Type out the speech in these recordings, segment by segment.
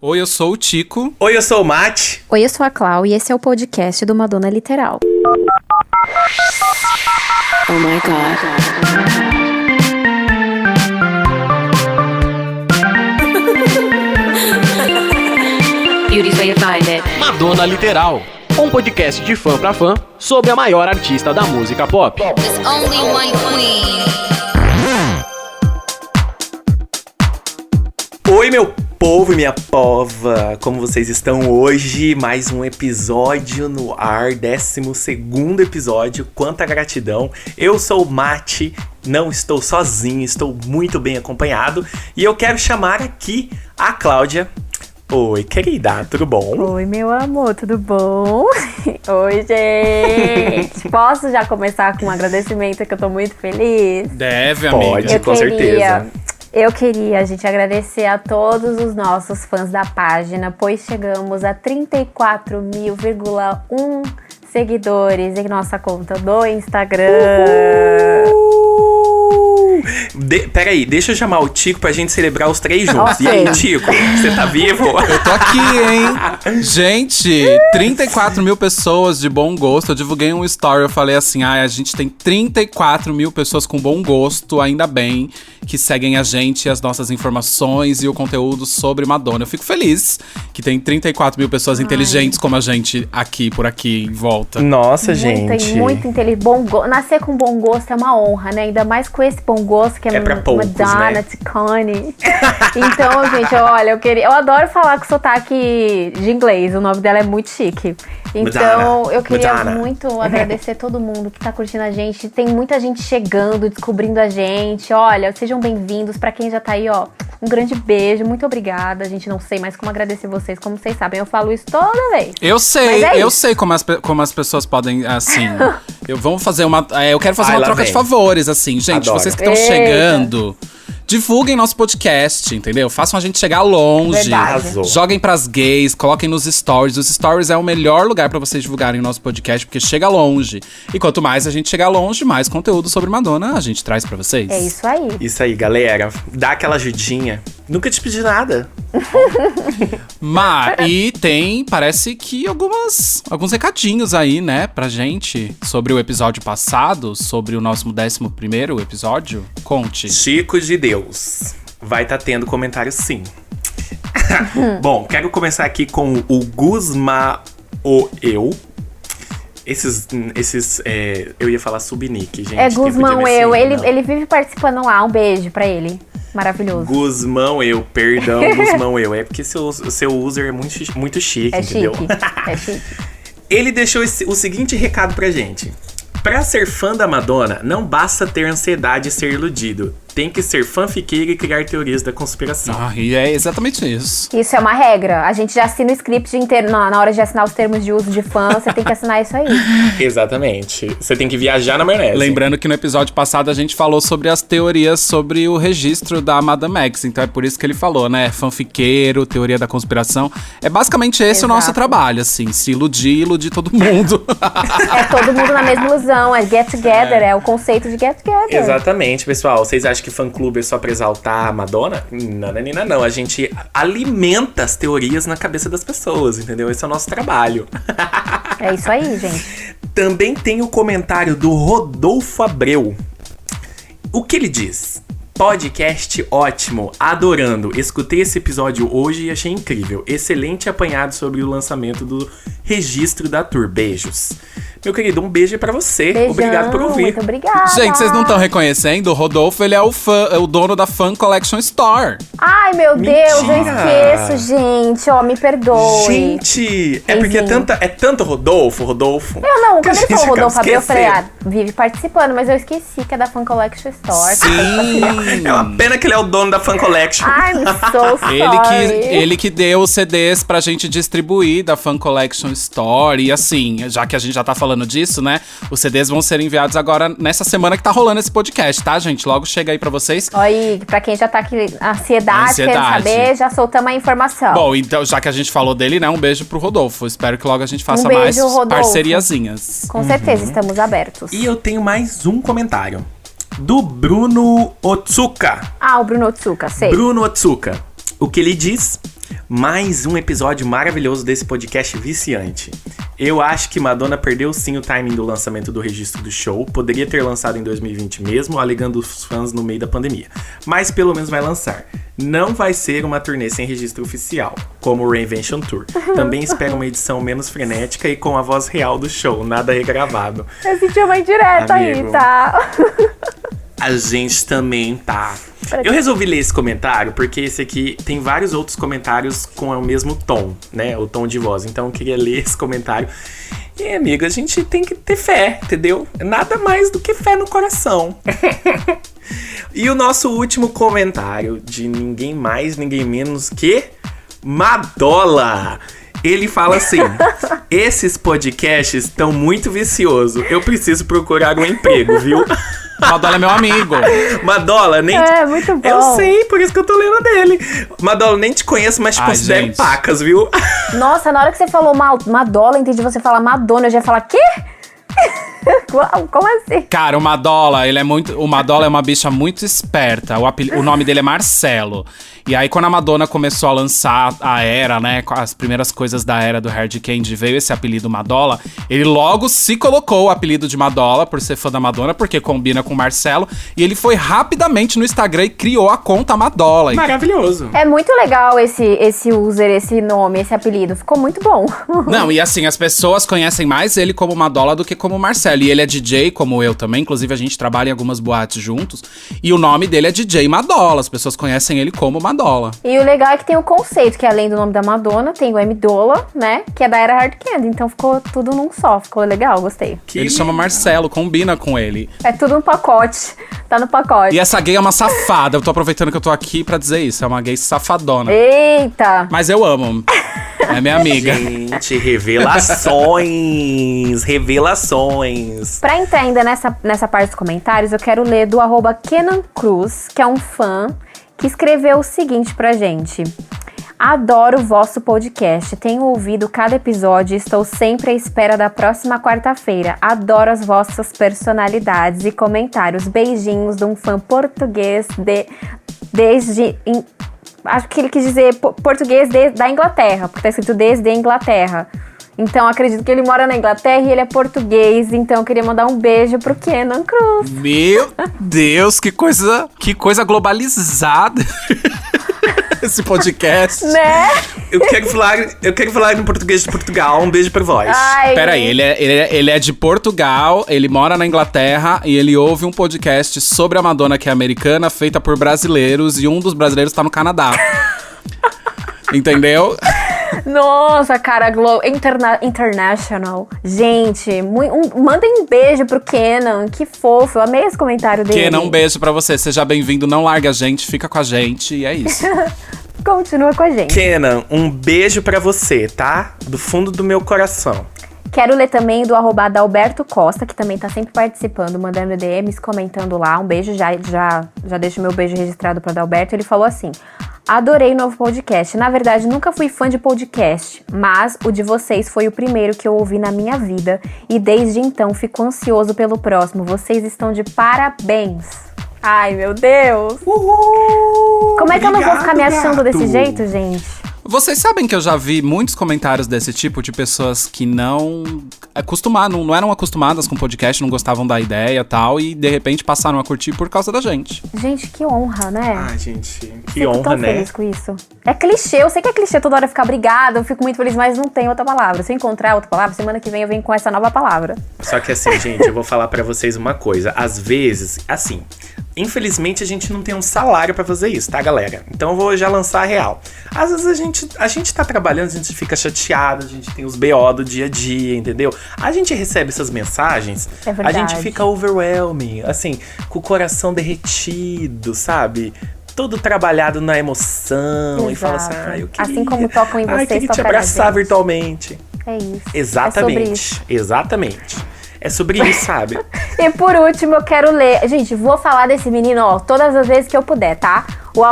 Oi, eu sou o Tico. Oi, eu sou o Mate. Oi, eu sou a Clau e esse é o podcast do Madonna Literal. Oh my God. Beauty's way to find it. Madonna Literal, um podcast de fã pra fã sobre a maior artista da música pop. There's only one queen. Oi, meu povo e minha pova, como vocês estão hoje? Mais um episódio no ar, 12º episódio, quanta gratidão. Eu sou o Mate, não estou sozinho, estou muito bem acompanhado. E eu quero chamar aqui a Cláudia. Oi, querida, tudo bom? Oi, meu amor, tudo bom? Oi, gente! Posso já começar com um agradecimento que eu tô muito feliz? Deve, amiga. Pode, com certeza. Eu queria, gente, agradecer a todos os nossos fãs da página, pois chegamos a 34.000,1 seguidores em nossa conta do Instagram. Peraí, deixa eu chamar o Tico pra gente celebrar os três juntos. Okay. E aí, Tico, você tá vivo? Eu tô aqui, hein? Gente, 34 mil pessoas de bom gosto. Eu divulguei um story, eu falei assim, a gente tem 34 mil pessoas com bom gosto, ainda bem, que seguem a gente, as nossas informações e o conteúdo sobre Madonna. Eu fico feliz que tem 34 mil pessoas inteligentes como a gente aqui, por aqui, em volta. Nossa, gente. Muito inteligente. Nascer com bom gosto é uma honra, né? Ainda mais com esse bom gosto que é pra poucos, Madonna, né? Ticone. Então, gente, olha, eu adoro falar com sotaque de inglês. O nome dela é muito chique. Então, eu queria muito agradecer todo mundo que tá curtindo a gente. Tem muita gente chegando, descobrindo a gente. Olha, sejam bem-vindos. Pra quem já tá aí, ó, um grande beijo. Muito obrigada. A gente não sei mais como agradecer vocês. Como vocês sabem, eu falo isso toda vez. Eu sei, Mas é eu isso. sei como as pessoas podem, assim... Vamos fazer eu quero fazer uma lá troca vem. de favores, assim. Gente, Adoro. vocês que estão Eita. chegando... Divulguem nosso podcast, entendeu? Façam a gente chegar longe. Verdade. Arrasou. Joguem pras gays, coloquem nos stories. Os stories é o melhor lugar pra vocês divulgarem o nosso podcast, porque chega longe. E quanto mais a gente chegar longe, mais conteúdo sobre Madonna a gente traz pra vocês. É isso aí. Isso aí, galera. Dá aquela ajudinha. Nunca te pedi nada. E tem, parece que alguns recadinhos aí, né, pra gente sobre o episódio passado, sobre o nosso 11º episódio. Conte. Chico de Deus. Vai tá tendo comentário sim. Bom, quero começar aqui com o Guzma ou eu. Eu ia falar subnick, gente. É quem podia Guzmão me eu. seguir, não. Ele vive participando lá. Um beijo pra ele. Maravilhoso. Guzmão eu, perdão, Guzmão eu. É porque seu user é muito chique, É entendeu? chique. É chique. Ele deixou o seguinte recado pra gente. Pra ser fã da Madonna, não basta ter ansiedade e ser iludido. Tem que ser fanfiqueiro e criar teorias da conspiração. E é exatamente isso. Isso é uma regra. A gente já assina o script inteiro. Na hora de assinar os termos de uso de fã, você tem que assinar isso aí. Exatamente. Você tem que viajar na maionese. Lembrando que no episódio passado a gente falou sobre as teorias sobre o registro da Madame X. Então é por isso que ele falou, né? Fanfiqueiro, teoria da conspiração. É basicamente esse o nosso trabalho, assim. Se iludir todo mundo. É todo mundo na mesma ilusão. É get together. É o conceito de get together. Exatamente, pessoal. Vocês acham que fã-clube é só pra exaltar a Madonna? Nananina, não. A gente alimenta as teorias na cabeça das pessoas, entendeu? Esse é o nosso trabalho. É isso aí, gente. Também tem o comentário do Rodolfo Abreu. O que ele diz? Podcast ótimo, adorando. Escutei esse episódio hoje e achei incrível. Excelente apanhado sobre o lançamento do registro da tour. Beijos. Meu querido, um beijo pra você. Beijão, obrigado por ouvir. muito obrigada. Gente, vocês não estão reconhecendo? O Rodolfo, ele é o dono da Fan Collection Store. Ai, meu Deus, eu Mentira. esqueço, gente. Ó, me perdoe. Gente, é porque é tanto Rodolfo. Eu não, que a quando ele gente falou acaba Rodolfo Abreu, eu falei, esquecendo. vive participando, mas eu esqueci que é da Fan Collection Store. Sim! É uma pena que ele é o dono da Fan Collection. I'm so sorry. Ele que deu os CDs pra gente distribuir da Fan Collection Store. E assim, já que a gente já tá falando disso, né? Os CDs vão ser enviados agora nessa semana que tá rolando esse podcast, tá, gente? Logo chega aí pra vocês. Olha aí, pra quem já tá aqui, ansiedade, querendo saber, já soltamos a informação. Bom, então, já que a gente falou dele, né? Um beijo pro Rodolfo. Espero que logo a gente faça beijo, mais Rodolfo. parceriazinhas. Com certeza, estamos abertos. E eu tenho mais um comentário. Do Bruno Otsuka. Ah, o Bruno Otsuka, sei. Bruno Otsuka. O que ele diz? Mais um episódio maravilhoso desse podcast viciante. Eu acho que Madonna perdeu sim o timing do lançamento do registro do show. Poderia ter lançado em 2020 mesmo, alegando os fãs no meio da pandemia. Mas pelo menos vai lançar. Não vai ser uma turnê sem registro oficial, como o Reinvention Tour. Também espero uma edição menos frenética e com a voz real do show, nada regravado. Eu senti uma indireta aí, tá? A gente também tá. Eu resolvi ler esse comentário porque esse aqui tem vários outros comentários com o mesmo tom, né? O tom de voz. Então eu queria ler esse comentário. E, amiga, a gente tem que ter fé, entendeu? Nada mais do que fé no coração. E o nosso último comentário de ninguém mais, ninguém menos que Madola. Ele fala assim: esses podcasts estão muito viciosos. Eu preciso procurar um emprego, viu? Madola é meu amigo. Madola, nem... É, muito bom. Eu sei, por isso que eu tô lendo dele. Madola, nem te conheço, mas te considero gente. pacas, viu? Nossa, na hora que você falou Madola, entendi você falar Madonna, eu já ia falar, quê? Como assim? Cara, o Madola é uma bicha muito esperta. O nome dele é Marcelo. E aí, quando a Madonna começou a lançar a era, né, as primeiras coisas da era do Hard Candy, veio esse apelido Madola, ele logo se colocou o apelido de Madola, por ser fã da Madonna, porque combina com o Marcelo, e ele foi rapidamente no Instagram e criou a conta Madola. Maravilhoso. É muito legal esse user, esse nome, esse apelido. Ficou muito bom. Não, e assim, as pessoas conhecem mais ele como Madola do que como Marcelo. E ele é DJ, como eu também, inclusive a gente trabalha em algumas boates juntos, e o nome dele é DJ Madola, as pessoas conhecem ele como Madola. E o legal é que tem o conceito, que além do nome da Madonna, tem o M-Dola, né? Que é da era Hard Candy. Então ficou tudo num só. Ficou legal, gostei. Ele chama Marcelo, combina com ele. É tudo um pacote. Tá no pacote. E essa gay é uma safada. Eu tô aproveitando que eu tô aqui pra dizer isso. É uma gay safadona. Eita! Mas eu amo. É minha amiga. Gente, revelações. Revelações. Pra entrar ainda nessa parte dos comentários, eu quero ler do @Kenan Cruz, que é um fã, que escreveu o seguinte pra gente: adoro o vosso podcast, tenho ouvido cada episódio e estou sempre à espera da próxima quarta-feira. Adoro as vossas personalidades e comentários. Beijinhos de um fã português acho que ele quis dizer português da Inglaterra, porque tá escrito desde a Inglaterra. Então, acredito que ele mora na Inglaterra e ele é português. Então, eu queria mandar um beijo pro Kenan Cruz. Meu Deus, que coisa globalizada. Esse podcast. Né? Eu quero falar em português de Portugal. Um beijo pra vós. Ai. Peraí, ele é de Portugal, ele mora na Inglaterra e ele ouve um podcast sobre a Madonna, que é americana, feita por brasileiros, e um dos brasileiros tá no Canadá. Entendeu? Nossa, cara, International. Gente, mandem um beijo pro Kenan. Que fofo, eu amei esse comentário dele. Kenan, um beijo pra você. Seja bem-vindo, não larga a gente, fica com a gente e é isso. Continua com a gente. Kenan, um beijo pra você, tá? Do fundo do meu coração. Quero ler também do @Adalberto Costa, que também tá sempre participando, mandando DMs, comentando lá. Um beijo, já deixo meu beijo registrado pra Adalberto. Ele falou assim: adorei o novo podcast. Na verdade, nunca fui fã de podcast, mas o de vocês foi o primeiro que eu ouvi na minha vida. E desde então, fico ansioso pelo próximo. Vocês estão de parabéns. Ai, meu Deus. Uhul! Como é que eu não vou ficar me achando gato. desse jeito, gente? Vocês sabem que eu já vi muitos comentários desse tipo, de pessoas que não eram acostumadas com podcast, não gostavam da ideia e tal, e de repente passaram a curtir por causa da gente. Gente, que honra, né? Ai, gente, que Fico honra, tão né? feliz com isso. É clichê, eu sei que é clichê toda hora ficar obrigada, eu fico muito feliz, mas não tem outra palavra. Se eu encontrar outra palavra, semana que vem eu venho com essa nova palavra. Só que assim, gente, eu vou falar pra vocês uma coisa. Às vezes, assim, infelizmente a gente não tem um salário pra fazer isso, tá, galera? Então eu vou já lançar a real. Às vezes a gente tá trabalhando, a gente fica chateado, a gente tem os BO do dia a dia, entendeu? A gente recebe essas mensagens, É verdade. a gente fica overwhelming, assim, com o coração derretido, sabe? Todo trabalhado na emoção. E fala assim, eu queria... Assim como tocam em vocês, queria te tocar na abraçar gente. virtualmente. É isso. Exatamente, É sobre isso. exatamente. É sobre isso, sabe? E por último, eu quero ler. Gente, vou falar desse menino, ó, todas as vezes que eu puder, tá? O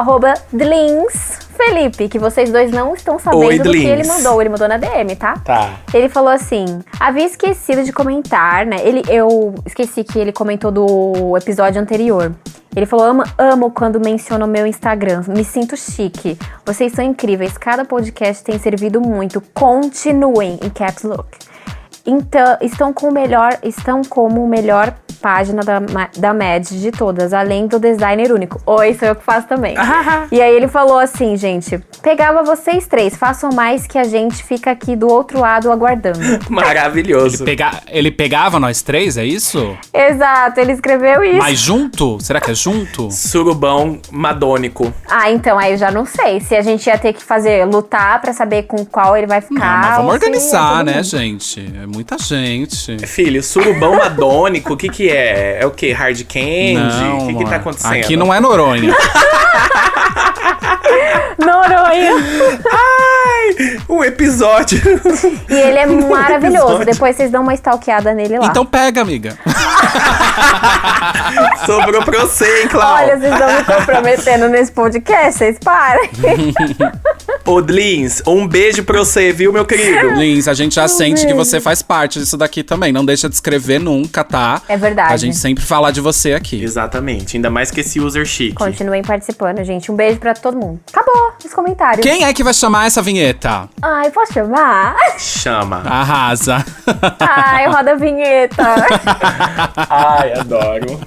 @Dlins Felipe, que vocês dois não estão Oi, sabendo do que Dlins. ele mandou. Ele mandou na DM, tá? Tá. Ele falou assim: havia esquecido de comentar, né? Eu esqueci que ele comentou do episódio anterior. Ele falou: amo quando menciono o meu Instagram. Me sinto chique. Vocês são incríveis. Cada podcast tem servido muito. Continuem em Caps Look. Então, estão como melhor página da Mad de todas, além do designer único. Oi, sou eu que faço também. E aí ele falou assim, gente, pegava vocês três, façam mais que a gente fica aqui do outro lado aguardando. Maravilhoso. Ele pegava nós três, é isso? Exato, ele escreveu isso. Mas junto? Será que é junto? Surubão madônico. Ah, então, aí eu já não sei. Se a gente ia ter que lutar pra saber com qual ele vai ficar. Não, mas vamos ou se organizar, todo né, mundo. gente? É muita gente. Filho, surubão madônico, o que é? É o quê? Hard candy? O que tá amor, acontecendo? Aqui não é Noronha. Noronha. Ai, um episódio. E ele é maravilhoso. Depois vocês dão uma stalkeada nele lá. Então pega, amiga. Sobrou pra você, hein, Clau? Olha, vocês estão me comprometendo nesse podcast, vocês parem. Ô, Dlins, um beijo pra você, viu, meu querido? Lins, a gente já sente que você faz parte disso daqui também. Não deixa de escrever nunca, tá? É verdade. A gente sempre fala de você aqui. Exatamente, ainda mais que esse user chique. Continuem participando, gente. Um beijo pra todo mundo. Acabou os comentários. Quem é que vai chamar essa vinheta? Ai, posso chamar? Chama. Arrasa. Ai, roda a vinheta. Ai, adoro.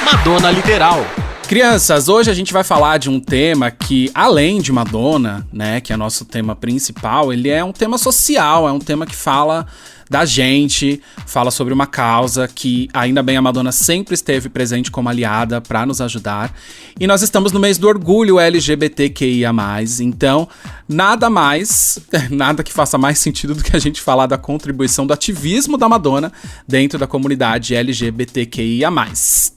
Madonna Literal. Crianças, hoje a gente vai falar de um tema que, além de Madonna, né, que é nosso tema principal, ele é um tema social, é um tema que fala da gente, fala sobre uma causa que, ainda bem, a Madonna sempre esteve presente como aliada para nos ajudar. E nós estamos no mês do orgulho LGBTQIA+, então nada que faça mais sentido do que a gente falar da contribuição do ativismo da Madonna dentro da comunidade LGBTQIA+,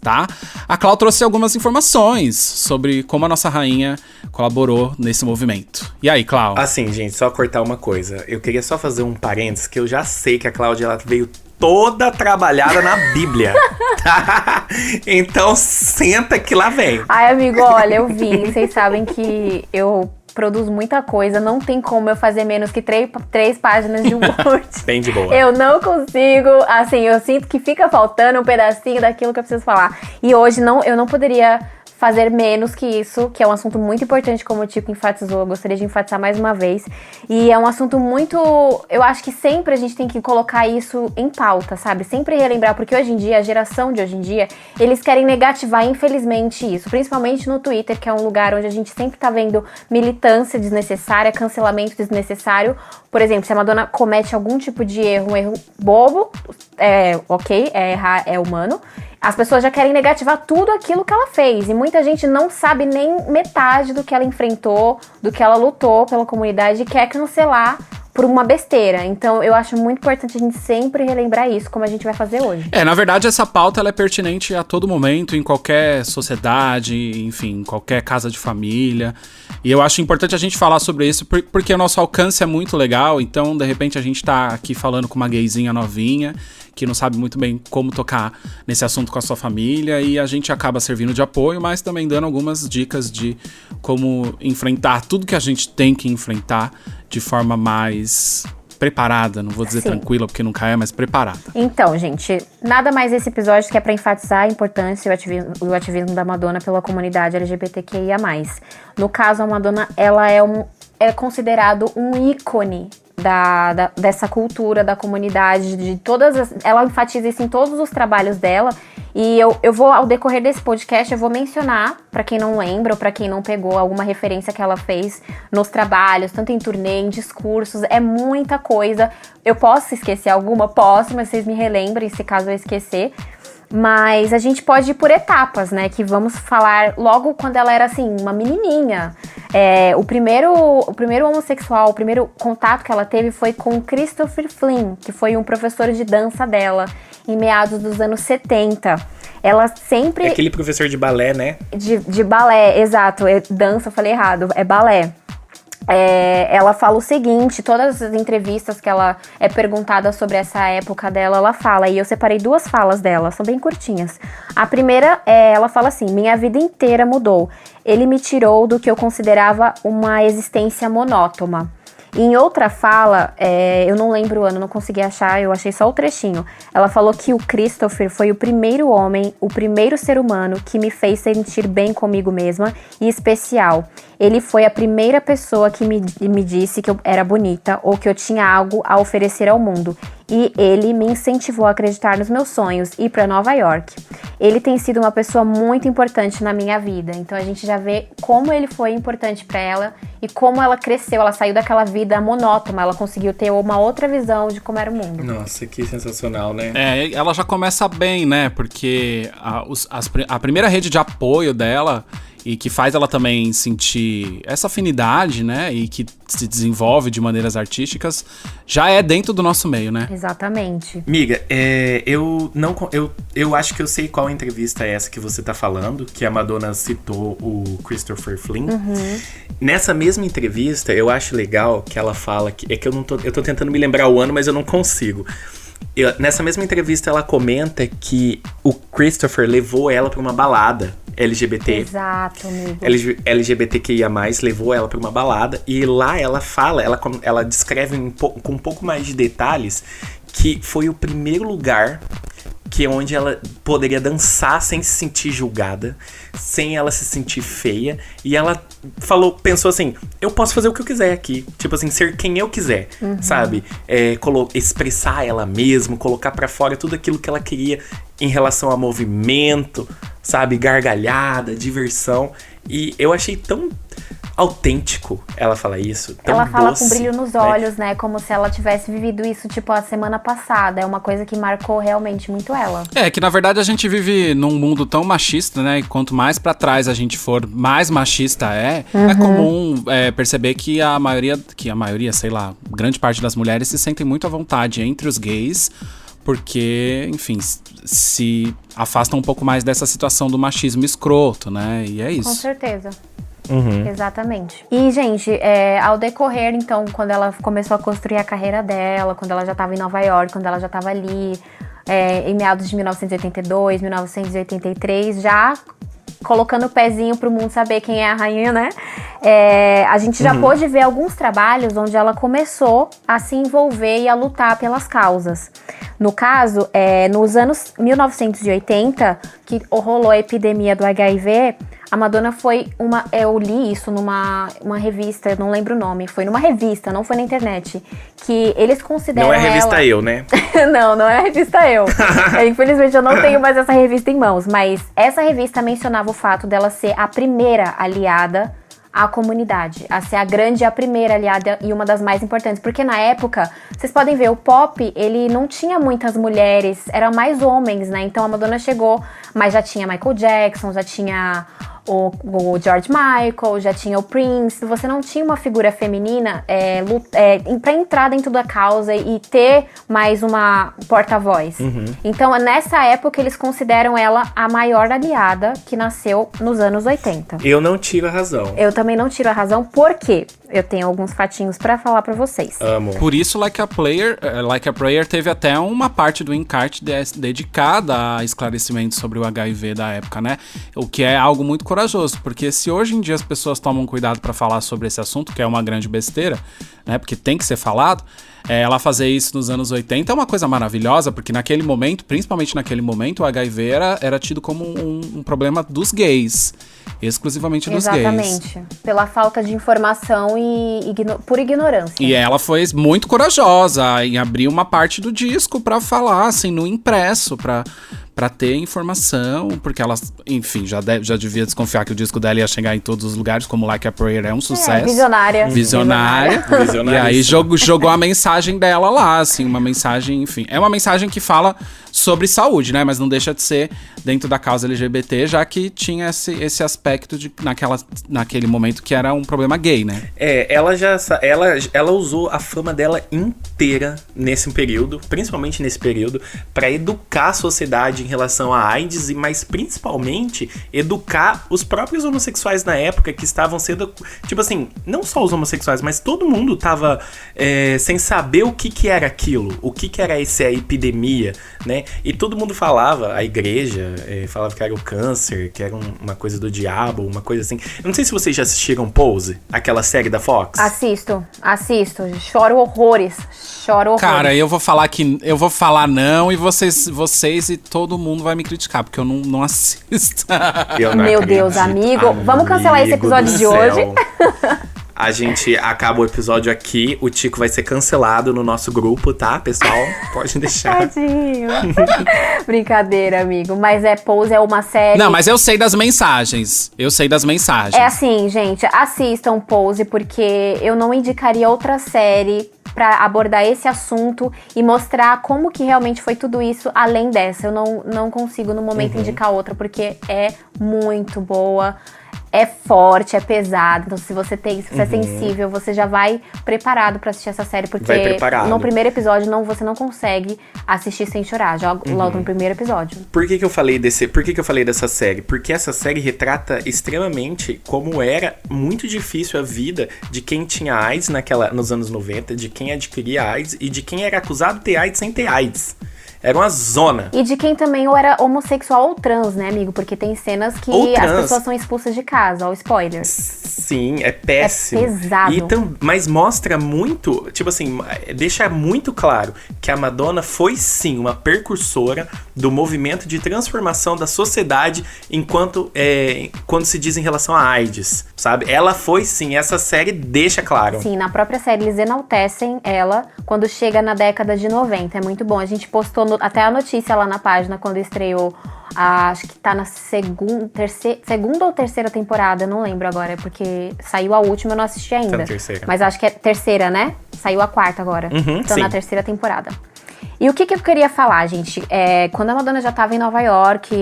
tá? A Clau trouxe algumas informações sobre como a nossa rainha colaborou nesse movimento. E aí, Clau? Assim, gente, só cortar uma coisa. Eu queria só fazer um parênteses, que eu já sei que a Cláudia, ela veio toda trabalhada na Bíblia, tá? Então, senta que lá vem. Ai, amigo, olha, eu vim. Vocês sabem que eu produzo muita coisa. Não tem como eu fazer menos que três páginas de Word. Bem de boa. Eu não consigo. Assim, eu sinto que fica faltando um pedacinho daquilo que eu preciso falar. E hoje eu não poderia fazer menos que isso, que é um assunto muito importante, como o Tico enfatizou. Eu gostaria de enfatizar mais uma vez. E é um assunto muito... Eu acho que sempre a gente tem que colocar isso em pauta, sabe? Sempre relembrar, porque hoje em dia, a geração de hoje em dia, eles querem negativar, infelizmente, isso. Principalmente no Twitter, que é um lugar onde a gente sempre tá vendo militância desnecessária, cancelamento desnecessário. Por exemplo, se a Madonna comete algum tipo de erro, um erro bobo, errar é humano. As pessoas já querem negativar tudo aquilo que ela fez. E muita gente não sabe nem metade do que ela enfrentou, do que ela lutou pela comunidade e quer cancelar por uma besteira. Então, eu acho muito importante a gente sempre relembrar isso, como a gente vai fazer hoje. Na verdade, essa pauta ela é pertinente a todo momento, em qualquer sociedade, enfim, em qualquer casa de família. E eu acho importante a gente falar sobre isso, porque o nosso alcance é muito legal. Então, de repente, a gente tá aqui falando com uma gayzinha novinha, que não sabe muito bem como tocar nesse assunto com a sua família, e a gente acaba servindo de apoio, mas também dando algumas dicas de como enfrentar tudo que a gente tem que enfrentar de forma mais preparada, não vou dizer Sim. tranquila, porque nunca é, mas preparada. Então, gente, nada mais esse episódio que é pra enfatizar a importância e o ativismo da Madonna pela comunidade LGBTQIA+. No caso, a Madonna, ela é considerado um ícone dessa cultura, da comunidade, de todas ela enfatiza isso em todos os trabalhos dela. E eu vou, ao decorrer desse podcast, eu vou mencionar, pra quem não lembra ou pra quem não pegou alguma referência que ela fez nos trabalhos, tanto em turnê, em discursos, é muita coisa. Eu posso esquecer alguma? Posso, mas vocês me relembrem se caso eu esquecer. Mas a gente pode ir por etapas, né? Que vamos falar logo quando ela era, assim, uma menininha. O primeiro homossexual, o primeiro contato que ela teve foi com Christopher Flynn, que foi um professor de dança dela, em meados dos anos 70. Ela sempre... É aquele professor de balé, né? De balé, exato. Dança, eu falei errado. É balé. ela fala o seguinte, todas as entrevistas que ela é perguntada sobre essa época dela, ela fala, e eu separei 2 falas dela, são bem curtinhas. A primeira, ela fala assim: minha vida inteira mudou. Ele me tirou do que eu considerava uma existência monótona. E em outra fala, eu não lembro o ano, não consegui achar, eu achei só o trechinho. Ela falou que o Christopher foi o primeiro homem, o primeiro ser humano que me fez sentir bem comigo mesma e especial. Ele foi a primeira pessoa que me disse que eu era bonita ou que eu tinha algo a oferecer ao mundo. E ele me incentivou a acreditar nos meus sonhos e ir para Nova York. Ele tem sido uma pessoa muito importante na minha vida. Então a gente já vê como ele foi importante para ela e como ela cresceu. Ela saiu daquela vida monótona, ela conseguiu ter uma outra visão de como era o mundo. Nossa, que sensacional, né? Ela já começa bem, né? Porque a primeira rede de apoio dela, e que faz ela também sentir essa afinidade, né? E que se desenvolve de maneiras artísticas, já é dentro do nosso meio, né? Exatamente. Miga, eu acho que eu sei qual entrevista é essa que você tá falando, que a Madonna citou o Christopher Flynn. Nessa mesma entrevista, eu acho legal que ela fala que... É que eu tô tentando me lembrar o ano, mas eu não consigo. Nessa mesma entrevista, ela comenta que o Christopher levou ela pra uma balada LGBT. Exato, amigo. LGBTQIA+, levou ela pra uma balada. E lá ela fala, ela descreve com um pouco mais de detalhes que foi o primeiro lugar onde ela poderia dançar sem se sentir julgada, sem ela se sentir feia. E ela pensou assim, eu posso fazer o que eu quiser aqui. Tipo assim, ser quem eu quiser, sabe? Expressar ela mesma, colocar pra fora tudo aquilo que ela queria em relação a movimento, sabe? Gargalhada, diversão. E eu achei tão autêntico ela falar isso, tão ela fala doce, com brilho nos olhos, né? Como se ela tivesse vivido isso, tipo, a semana passada. É uma coisa que marcou realmente muito ela. Que na verdade a gente vive num mundo tão machista, né? E quanto mais pra trás a gente for, mais machista é comum perceber que a maioria, sei lá, grande parte das mulheres se sentem muito à vontade entre os gays, porque, enfim, se afastam um pouco mais dessa situação do machismo escroto, né? E é isso. Com certeza. Exatamente. E, gente, ao decorrer, então, quando ela começou a construir a carreira dela, quando ela já estava em Nova York, quando ela já estava ali, em meados de 1982, 1983, já colocando o pezinho pro mundo saber quem é a rainha, né? A gente já pôde ver alguns trabalhos onde ela começou a se envolver e a lutar pelas causas. No caso, nos anos 1980, que rolou a epidemia do HIV, a Madonna foi eu li isso numa revista, não lembro o nome, foi numa revista, não foi na internet, que eles consideram Não é a revista Eu, né? Não é a revista Eu. Infelizmente eu não tenho mais essa revista em mãos, mas essa revista mencionava o fato dela ser a primeira aliada à comunidade, a ser a primeira aliada e uma das mais importantes, porque na época, vocês podem ver, o pop, ele não tinha muitas mulheres, eram mais homens, né? Então a Madonna chegou, mas já tinha Michael Jackson, já tinha o George Michael, já tinha o Prince. Você não tinha uma figura feminina pra entrar dentro da causa e ter mais uma porta-voz. Então, nessa época, eles consideram ela a maior aliada que nasceu nos anos 80. Eu não tiro a razão. Eu também não tiro a razão, porque eu tenho alguns fatinhos pra falar pra vocês. Amo. Por isso, Like a Prayer teve até uma parte do encarte dedicada a esclarecimento sobre o HIV da época, né? O que é algo muito corajoso, porque se hoje em dia as pessoas tomam cuidado pra falar sobre esse assunto, que é uma grande besteira, né? Porque tem que ser falado, ela fazer isso nos anos 80 é uma coisa maravilhosa, porque naquele momento, principalmente naquele momento, o HIV era tido como um problema dos gays. Exclusivamente dos gays. Exatamente. Pela falta de informação e por ignorância. E ela foi muito corajosa em abrir uma parte do disco pra falar, assim, no impresso, pra ter informação, porque ela, enfim, já devia desconfiar que o disco dela ia chegar em todos os lugares, como Like a Prayer é um sucesso. Visionária. E aí jogou a mensagem dela lá, assim, uma mensagem, enfim. É uma mensagem que fala sobre saúde, né? Mas não deixa de ser dentro da causa LGBT, já que tinha esse aspecto naquele momento que era um problema gay, né? Ela usou a fama dela inteira nesse período, principalmente nesse período, pra educar a sociedade em relação à AIDS, mas principalmente educar os próprios homossexuais na época que estavam sendo, tipo assim, não só os homossexuais, mas todo mundo tava sem saber o que era aquilo, o que era essa epidemia, né? E todo mundo falava, a igreja falava que era o câncer, que era uma coisa do diabo, uma coisa assim. Eu não sei se vocês já assistiram Pose, aquela série da Fox. Assisto. Choro horrores. Cara, eu vou falar não e vocês e todo mundo vai me criticar, porque eu não assisto. Meu Deus, amigo. Vamos cancelar esse episódio de hoje. A gente acaba o episódio aqui, o Tico vai ser cancelado no nosso grupo, tá, pessoal? Pode deixar. Tadinho. Brincadeira, amigo. Mas Pose é uma série... Não, mas eu sei das mensagens. É assim, gente, assistam Pose, porque eu não indicaria outra série pra abordar esse assunto e mostrar como que realmente foi tudo isso além dessa. Eu não consigo no momento indicar outra, porque é muito boa. É forte, é pesado. Então, se você é sensível, você já vai preparado pra assistir essa série. Porque no primeiro episódio, você não consegue assistir sem chorar. Já logo no primeiro episódio. Por que eu falei dessa série? Porque essa série retrata extremamente como era muito difícil a vida de quem tinha AIDS nos anos 90, de quem adquiria AIDS e de quem era acusado de ter AIDS sem ter AIDS. Era uma zona. E de quem também ou era homossexual ou trans, né, amigo? Porque tem cenas que as pessoas são expulsas de casa, ó, spoiler. Sim, é péssimo. É pesado. Mas mostra muito, tipo assim, deixa muito claro que a Madonna foi sim uma precursora do movimento de transformação da sociedade quando se diz em relação a AIDS, sabe? Ela foi sim, essa série deixa claro. Sim, na própria série eles enaltecem ela quando chega na década de 90. É muito bom. A gente postou até a notícia lá na página quando estreou, acho que tá na segunda ou terceira temporada, não lembro agora, porque saiu a última, eu não assisti ainda. Tá na terceira. Mas acho que é terceira, né? Saiu a quarta agora. Então sim. Na terceira temporada. E o que eu queria falar, gente? Quando a Madonna já estava em Nova York,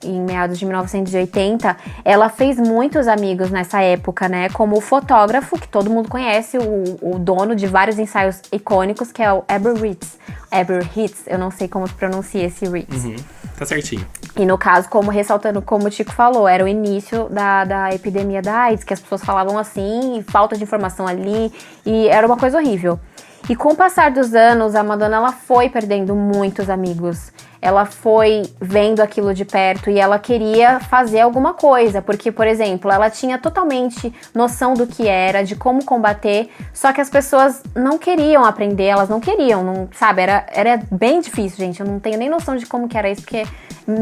em meados de 1980, ela fez muitos amigos nessa época, né? Como o fotógrafo, que todo mundo conhece, o dono de vários ensaios icônicos, que é o Aber Ritz, eu não sei como se pronuncia esse Ritz. Tá certinho. E no caso, ressaltando como o Tico falou, era o início da epidemia da AIDS, que as pessoas falavam assim, falta de informação ali, e era uma coisa horrível. E com o passar dos anos, a Madonna ela foi perdendo muitos amigos. Ela foi vendo aquilo de perto e ela queria fazer alguma coisa. Porque, por exemplo, ela tinha totalmente noção do que era, de como combater. Só que as pessoas não queriam aprender, elas não queriam, sabe? Era bem difícil, gente. Eu não tenho nem noção de como que era isso, porque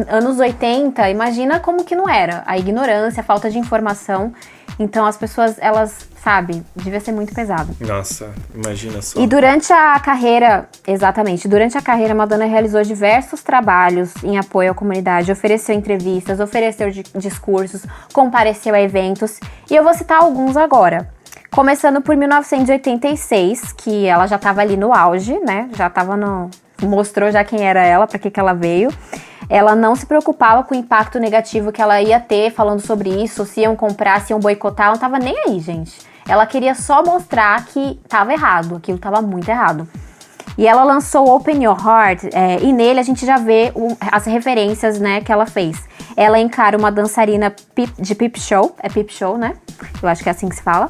anos 80, imagina como que não era. A ignorância, a falta de informação. Então as pessoas, elas, sabe, devia ser muito pesado. Nossa, imagina só. E durante a carreira, a Madonna realizou diversos trabalhos em apoio à comunidade, ofereceu entrevistas, ofereceu discursos, compareceu a eventos, e eu vou citar alguns agora. Começando por 1986, que ela já estava ali no auge, né, mostrou já quem era ela, para que ela veio. Ela não se preocupava com o impacto negativo que ela ia ter falando sobre isso, se iam comprar, se iam boicotar, ela não tava nem aí, gente. Ela queria só mostrar que tava errado, aquilo tava muito errado. E ela lançou Open Your Heart, e nele a gente já vê as referências, né, que ela fez. Ela encara uma dançarina de peep show, é peep show, né? Eu acho que é assim que se fala.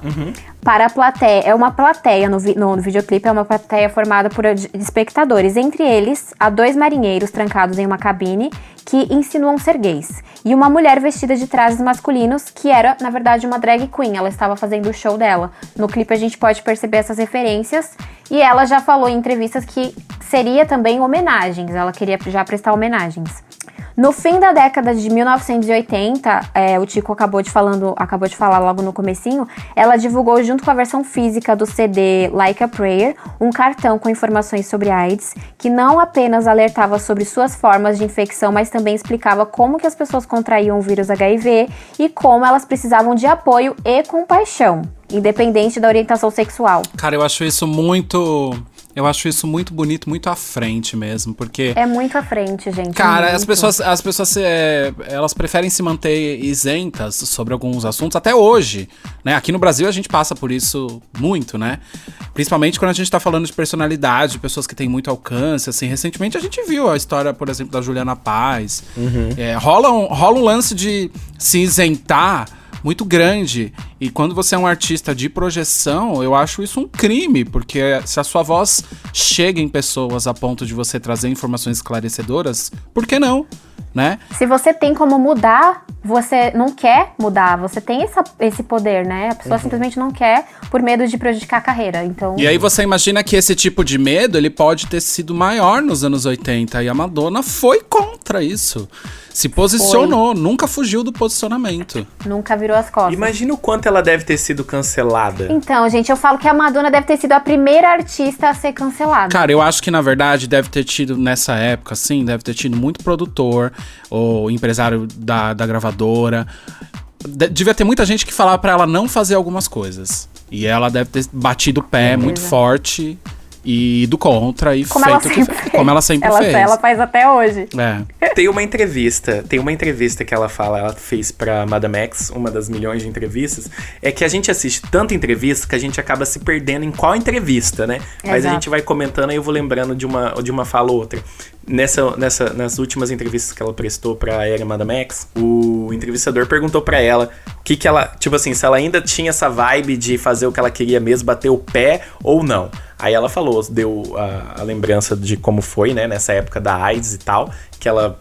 Para a plateia, é uma plateia no videoclipe, é uma plateia formada por espectadores. Entre eles, há 2 marinheiros trancados em uma cabine que insinuam ser gays. E uma mulher vestida de trajes masculinos, que era, na verdade, uma drag queen. Ela estava fazendo o show dela. No clipe a gente pode perceber essas referências. E ela já falou em entrevistas que seria também homenagens. Ela queria já prestar homenagens. No fim da década de 1980, o Tico acabou de falar logo no comecinho, ela divulgou junto com a versão física do CD Like a Prayer, um cartão com informações sobre AIDS, que não apenas alertava sobre suas formas de infecção, mas também explicava como que as pessoas contraíam o vírus HIV e como elas precisavam de apoio e compaixão, independente da orientação sexual. Cara, eu acho isso muito bonito, muito à frente mesmo, porque... É muito à frente, gente. Cara, muito. as pessoas elas preferem se manter isentas sobre alguns assuntos, até hoje, né? Aqui no Brasil a gente passa por isso muito, né? Principalmente quando a gente tá falando de personalidade, de pessoas que têm muito alcance, assim. Recentemente a gente viu a história, por exemplo, da Juliana Paz. Rola um lance de se isentar muito grande. E quando você é um artista de projeção, eu acho isso um crime, porque se a sua voz chega em pessoas a ponto de você trazer informações esclarecedoras, por que não? Né? Se você tem como mudar, você não quer mudar, você tem esse poder, né? A pessoa simplesmente não quer por medo de prejudicar a carreira, então... E aí você imagina que esse tipo de medo, ele pode ter sido maior nos anos 80, e a Madonna foi contra isso. Se posicionou, nunca fugiu do posicionamento. Nunca virou as costas. Imagina o quanto ela deve ter sido cancelada. Então, gente, eu falo que a Madonna deve ter sido a primeira artista a ser cancelada. Cara, eu acho que, na verdade, deve ter tido, nessa época, assim, deve ter tido muito produtor, ou empresário da gravadora. Devia ter muita gente que falava pra ela não fazer algumas coisas. E ela deve ter batido o pé muito forte e ido contra e como como ela sempre fez. Ela faz até hoje. Tem uma entrevista que ela fez pra Madame X, uma das milhões de entrevistas, é que a gente assiste tanta entrevista que a gente acaba se perdendo em qual entrevista, né? Mas a gente vai comentando e eu vou lembrando de uma fala ou outra. Nas últimas entrevistas que ela prestou pra Era Madame X, o entrevistador perguntou pra ela que ela, tipo assim, se ela ainda tinha essa vibe de fazer o que ela queria mesmo, bater o pé ou não. Aí ela falou, deu a lembrança de como foi, né, nessa época da AIDS e tal, que ela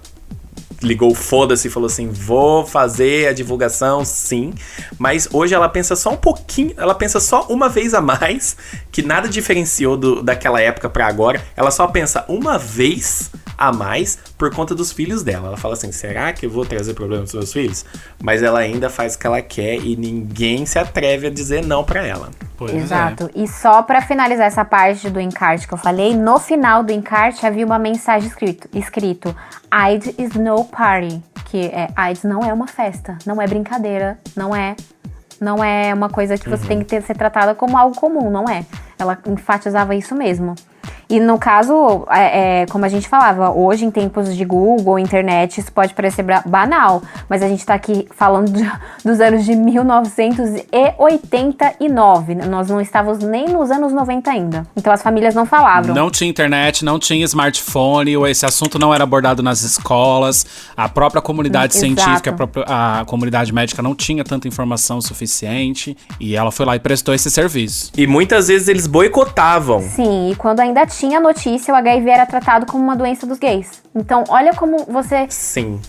ligou o foda-se e falou assim, vou fazer a divulgação, sim. Mas hoje ela pensa só um pouquinho, ela pensa só uma vez a mais, que nada diferenciou daquela época pra agora. Ela só pensa uma vez a mais por conta dos filhos dela. Ela fala assim, será que eu vou trazer problemas pros meus filhos? Mas ela ainda faz o que ela quer e ninguém se atreve a dizer não pra ela. Exato. E só pra finalizar essa parte do encarte que eu falei, no final do encarte havia uma mensagem escrito AIDS is no party, que AIDS não é uma festa, não é brincadeira, não é uma coisa que você tem que ser tratada como algo comum, não é. Ela enfatizava isso mesmo. E no caso, como a gente falava, hoje em tempos de Google, internet, isso pode parecer banal, mas a gente tá aqui falando dos anos de 1989. Nós não estávamos nem nos anos 90 ainda. Então as famílias não falavam. Não tinha internet, não tinha smartphone, esse assunto não era abordado nas escolas, a própria comunidade científica, a comunidade médica não tinha tanta informação suficiente, e ela foi lá e prestou esse serviço. E muitas vezes eles boicotavam. Sim, e quando ainda tinha notícia, o HIV era tratado como uma doença dos gays. Então, olha como você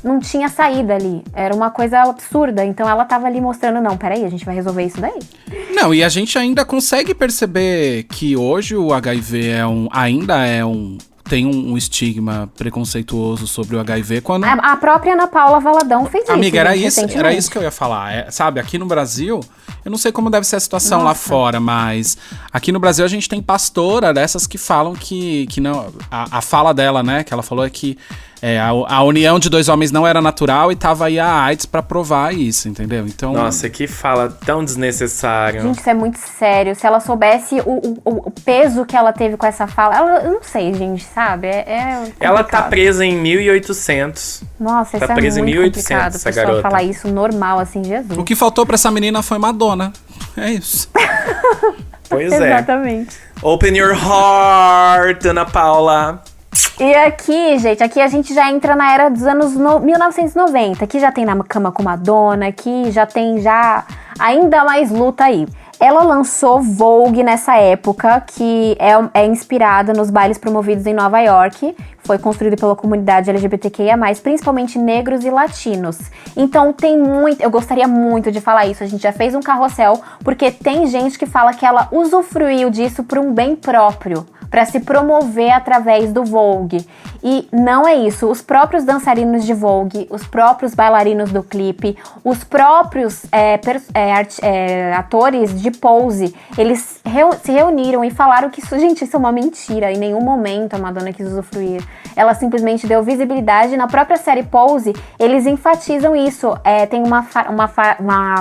não tinha saída ali. Era uma coisa absurda. Então, ela tava ali mostrando, não, peraí, a gente vai resolver isso daí. Não, e a gente ainda consegue perceber que hoje o HIV tem um estigma preconceituoso sobre o HIV. Quando... A própria Ana Paula Valadão fez Amiga, isso. Era isso que eu ia falar. Sabe, aqui no Brasil, eu não sei como deve ser a situação lá fora, mas aqui no Brasil a gente tem pastora dessas que falam que não. A fala dela, né, que ela falou é que a união de dois homens não era natural e tava aí a AIDS pra provar isso, entendeu? Então... Nossa, que fala tão desnecessário. Gente, isso é muito sério. Se ela soubesse o peso que ela teve com essa fala... Eu não sei, gente, sabe? Ela tá presa em 1800. Nossa, tá isso presa é muito em 1800, complicado. essa A pessoa garota. falar isso normal, assim, Jesus. O que faltou pra essa menina foi Madonna. É isso. Pois Exatamente. Open your heart, Ana Paula. E aqui, gente, a gente já entra na era dos anos 1990. Aqui já tem Na Cama com Madonna, aqui já tem ainda mais luta aí. Ela lançou Vogue nessa época, que é inspirada nos bailes promovidos em Nova York. Foi construído pela comunidade LGBTQIA+, principalmente negros e latinos. Então eu gostaria muito de falar isso, a gente já fez um carrossel, porque tem gente que fala que ela usufruiu disso por um bem próprio, para se promover através do Vogue. E não é isso. Os próprios dançarinos de Vogue, os próprios bailarinos do clipe, os próprios atores de pose, eles se reuniram e falaram que isso é uma mentira. Em nenhum momento a Madonna quis usufruir. Ela simplesmente deu visibilidade. Na própria série Pose, eles enfatizam isso. Tem uma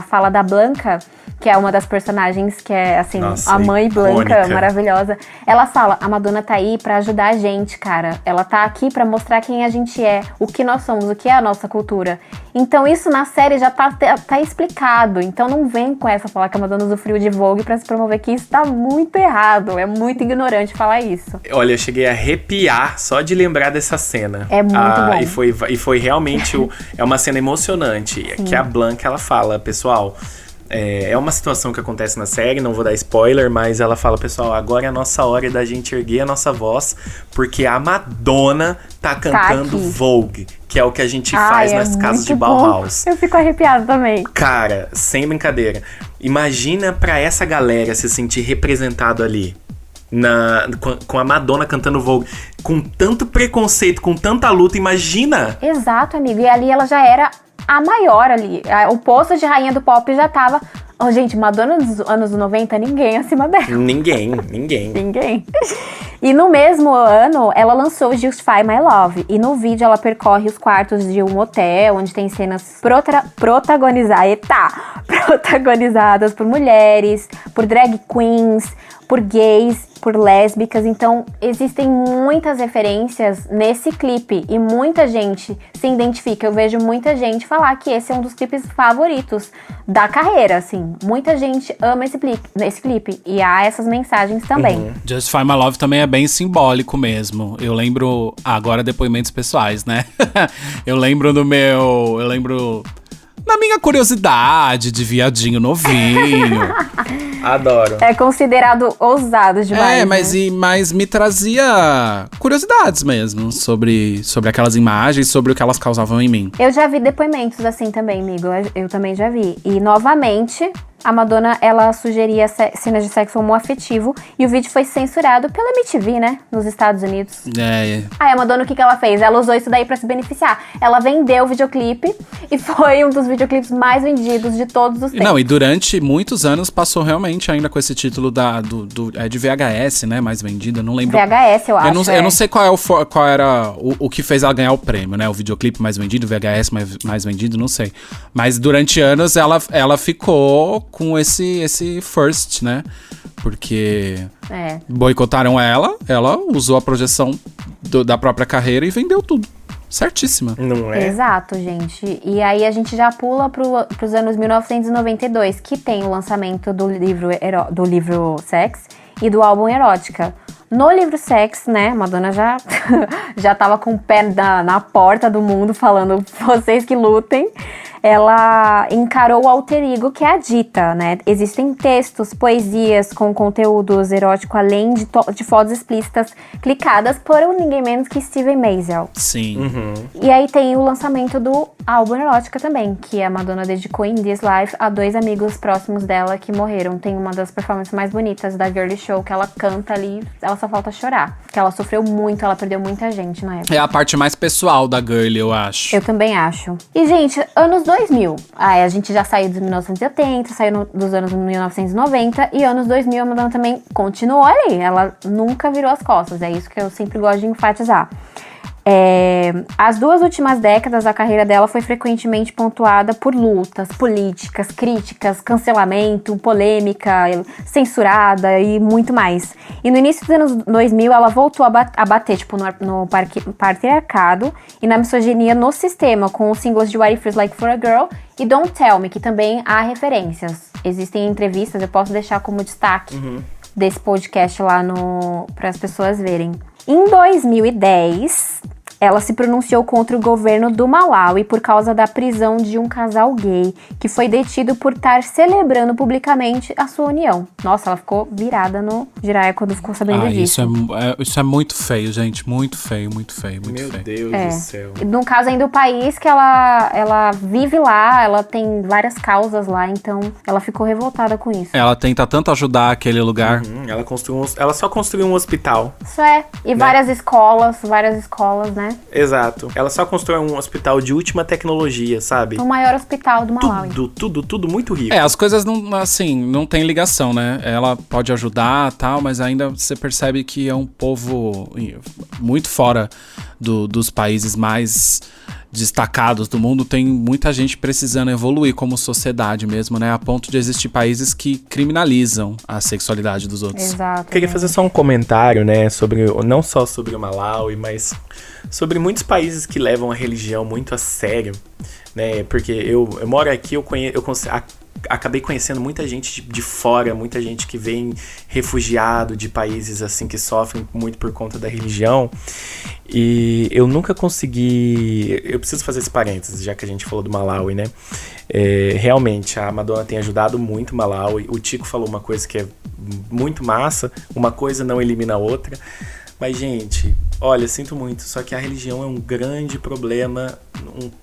fala da Blanca, que é uma das personagens que é, assim, Nossa, a mãe Blanca, icônica. maravilhosa. Ela fala, a Madonna tá aí pra ajudar a gente, cara. Ela tá aqui pra mostrar quem a gente é, o que nós somos, o que é a nossa cultura. Então isso na série já tá explicado. Então não vem com essa falar que a Madonna usufruiu de Vogue pra se promover, que isso tá muito errado. É muito ignorante falar isso. Olha, eu cheguei a arrepiar só de lembrar dessa cena. É muito bom. E foi realmente é uma cena emocionante. Que a Blanca, ela fala, pessoal, é uma situação que acontece na série, não vou dar spoiler, mas ela fala, pessoal, agora é a nossa hora da gente erguer a nossa voz, porque a Madonna tá cantando aqui. Vogue, que é o que a gente faz nas casas de muito Bauhaus. bom. Eu fico arrepiada também. Cara, sem brincadeira. Imagina pra essa galera se sentir representado ali. Com a Madonna cantando Vogue. Com tanto preconceito, com tanta luta, imagina! Exato, amigo. E ali ela já era a maior ali. O posto de rainha do pop já tava... Oh, gente, Madonna dos anos 90, ninguém acima dela. Ninguém. Ninguém. E no mesmo ano, ela lançou Justify My Love. E no vídeo, ela percorre os quartos de um hotel, onde tem cenas protagonizadas por mulheres, por drag queens, por gays, por lésbicas. Então, existem muitas referências nesse clipe. E muita gente se identifica. Eu vejo muita gente falar que esse é um dos clipes favoritos da carreira, assim. Muita gente ama esse clipe. E há essas mensagens também. Justify My Love também é bem simbólico mesmo. Eu lembro, agora depoimentos pessoais, né? Eu lembro na minha curiosidade de viadinho novinho. Adoro. É considerado ousado demais. Mas me trazia curiosidades mesmo sobre aquelas imagens, sobre o que elas causavam em mim. Eu já vi depoimentos assim também, amigo. Eu também já vi. E, novamente, a Madonna, ela sugeria cenas de sexo homoafetivo e o vídeo foi censurado pela MTV, né? Nos Estados Unidos. Aí a Madonna, o que ela fez? Ela usou isso daí pra se beneficiar. Ela vendeu o videoclipe e foi um dos videoclipes mais vendidos de todos os tempos. Não, e durante muitos anos passou realmente ainda com esse título de VHS, né? Mais vendida, não lembro. VHS, eu acho. Eu não sei qual era o que fez ela ganhar o prêmio, né? O videoclipe mais vendido, VHS mais vendido, não sei. Mas durante anos ela ficou com esse first, né? Porque boicotaram ela usou a projeção da própria carreira e vendeu tudo. Certíssima. Não é? Exato, gente. E aí a gente já pula pros anos 1992, que tem o lançamento do livro Sex e do álbum Erótica. No livro Sex, né, Madonna já tava com o pé na porta do mundo falando, vocês que lutem. Ela encarou o alter ego que é a Dita, né? Existem textos, poesias com conteúdos erótico, além de fotos explícitas clicadas por ninguém menos que Steven Meisel. Sim. E aí tem o lançamento do álbum Erótica também, que a Madonna dedicou In This Life a 2 amigos próximos dela que morreram. Tem uma das performances mais bonitas da Girly Show, que ela canta ali, ela só falta chorar. Que ela sofreu muito, ela perdeu muita gente na época. É a parte mais pessoal da Girly, eu acho. Eu também acho. E, gente, anos 2000. A gente já saiu dos 1980, saiu dos anos 1990. E anos 2000 a Madonna também continuou ali. Ela nunca virou as costas. É isso que eu sempre gosto de enfatizar. As 2 últimas décadas, a carreira dela foi frequentemente pontuada por lutas políticas, críticas, cancelamento, polêmica, censurada e muito mais. E no início dos anos 2000, ela voltou a bater tipo, no patriarcado e na misoginia no sistema, com os singles de What It Feels Like for a Girl e Don't Tell Me, que também há referências. Existem entrevistas, eu posso deixar como destaque desse podcast lá para as pessoas verem. Em 2010, ela se pronunciou contra o governo do Malawi por causa da prisão de um casal gay que foi detido por estar celebrando publicamente a sua união. Nossa, ela ficou virada no Jiraiya quando ficou sabendo disso. Isso é muito feio, gente. Muito feio. Meu Deus do céu. No caso ainda, o país que ela vive lá, ela tem várias causas lá, então ela ficou revoltada com isso. Ela tenta tanto ajudar aquele lugar. Ela só construiu um hospital. Isso é. E várias escolas, né? né? Exato. Ela só constrói um hospital de última tecnologia, sabe? O maior hospital do Malawi. Tudo muito rico. As coisas não tem ligação, né? Ela pode ajudar e tal, mas ainda você percebe que é um povo muito fora dos países mais destacados do mundo. Tem muita gente precisando evoluir como sociedade mesmo, né? A ponto de existir países que criminalizam a sexualidade dos outros. Exato. Queria fazer só um comentário, né, não só sobre o Malawi, mas sobre muitos países que levam a religião muito a sério, né? Porque eu moro aqui, acabei conhecendo muita gente de fora, muita gente que vem refugiado de países assim que sofrem muito por conta da religião. E eu nunca consegui... Eu preciso fazer esse parênteses, já que a gente falou do Malawi, né? Realmente, a Madonna tem ajudado muito o Malawi. O Tico falou uma coisa que é muito massa. Uma coisa não elimina a outra. Mas, gente, olha, sinto muito. Só que a religião é um grande problema,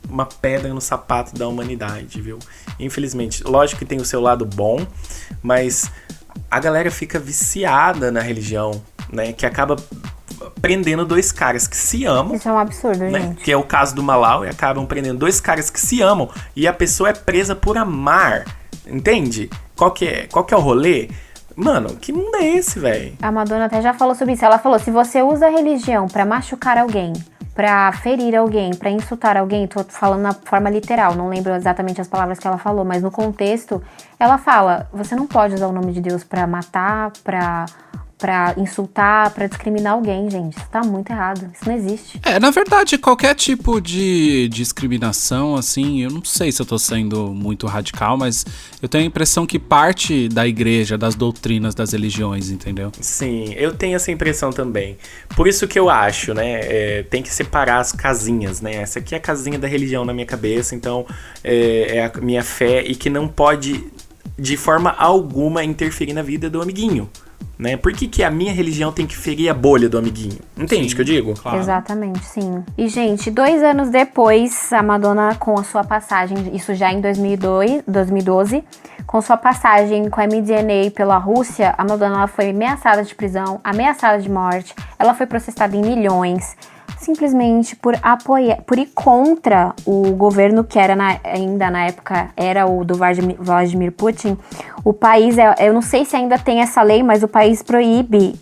uma pedra no sapato da humanidade, viu? Infelizmente. Lógico que tem o seu lado bom, mas a galera fica viciada na religião, né? Que acaba prendendo dois caras que se amam. Isso é um absurdo, né? gente. Que é o caso do Malawi, acabam prendendo dois caras que se amam e a pessoa é presa por amar, entende? Qual que é o rolê? Mano, que mundo é esse, velho? A Madonna até já falou sobre isso. Ela falou, se você usa a religião pra machucar alguém, pra ferir alguém, pra insultar alguém, tô falando na forma literal, não lembro exatamente as palavras que ela falou, mas no contexto, ela fala, você não pode usar o nome de Deus pra matar, pra insultar, pra discriminar alguém, gente. Isso tá muito errado. Isso não existe. Na verdade, qualquer tipo de discriminação, assim, eu não sei se eu tô sendo muito radical, mas eu tenho a impressão que parte da igreja, das doutrinas, das religiões, entendeu? Sim, eu tenho essa impressão também. Por isso que eu acho, né, tem que separar as casinhas, né? Essa aqui é a casinha da religião na minha cabeça, então é a minha fé e que não pode, de forma alguma, interferir na vida do amiguinho. Né? Por que a minha religião tem que ferir a bolha do amiguinho? Entende o que eu digo? Claro. Exatamente, sim. E, gente, 2 anos depois, a Madonna, com a sua passagem, isso já em 2012, com sua passagem com a MDNA pela Rússia, a Madonna ela foi ameaçada de prisão, ameaçada de morte, ela foi processada em milhões, simplesmente por ir contra o governo que era ainda na época, era o do Vladimir Putin. O país, eu não sei se ainda tem essa lei, mas o país proíbe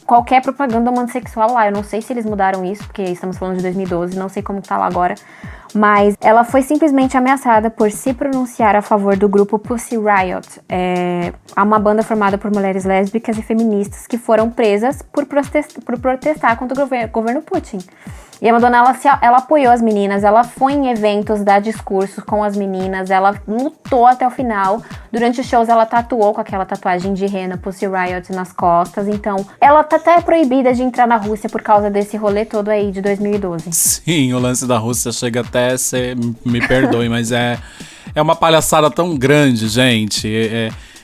qualquer propaganda homossexual lá. Eu não sei se eles mudaram isso, porque estamos falando de 2012, não sei como tá lá agora. Mas ela foi simplesmente ameaçada por se pronunciar a favor do grupo Pussy Riot. É uma banda formada por mulheres lésbicas e feministas que foram presas por protestar contra o governo Putin. E a Madonna, ela apoiou as meninas, ela foi em eventos, dar discursos com as meninas, ela lutou até o final. Durante os shows, ela tatuou com aquela tatuagem de rena Pussy Riot nas costas. Então, ela tá até proibida de entrar na Rússia por causa desse rolê todo aí de 2012. Sim, o lance da Rússia chega até a ser, me perdoe, mas é uma palhaçada tão grande, gente.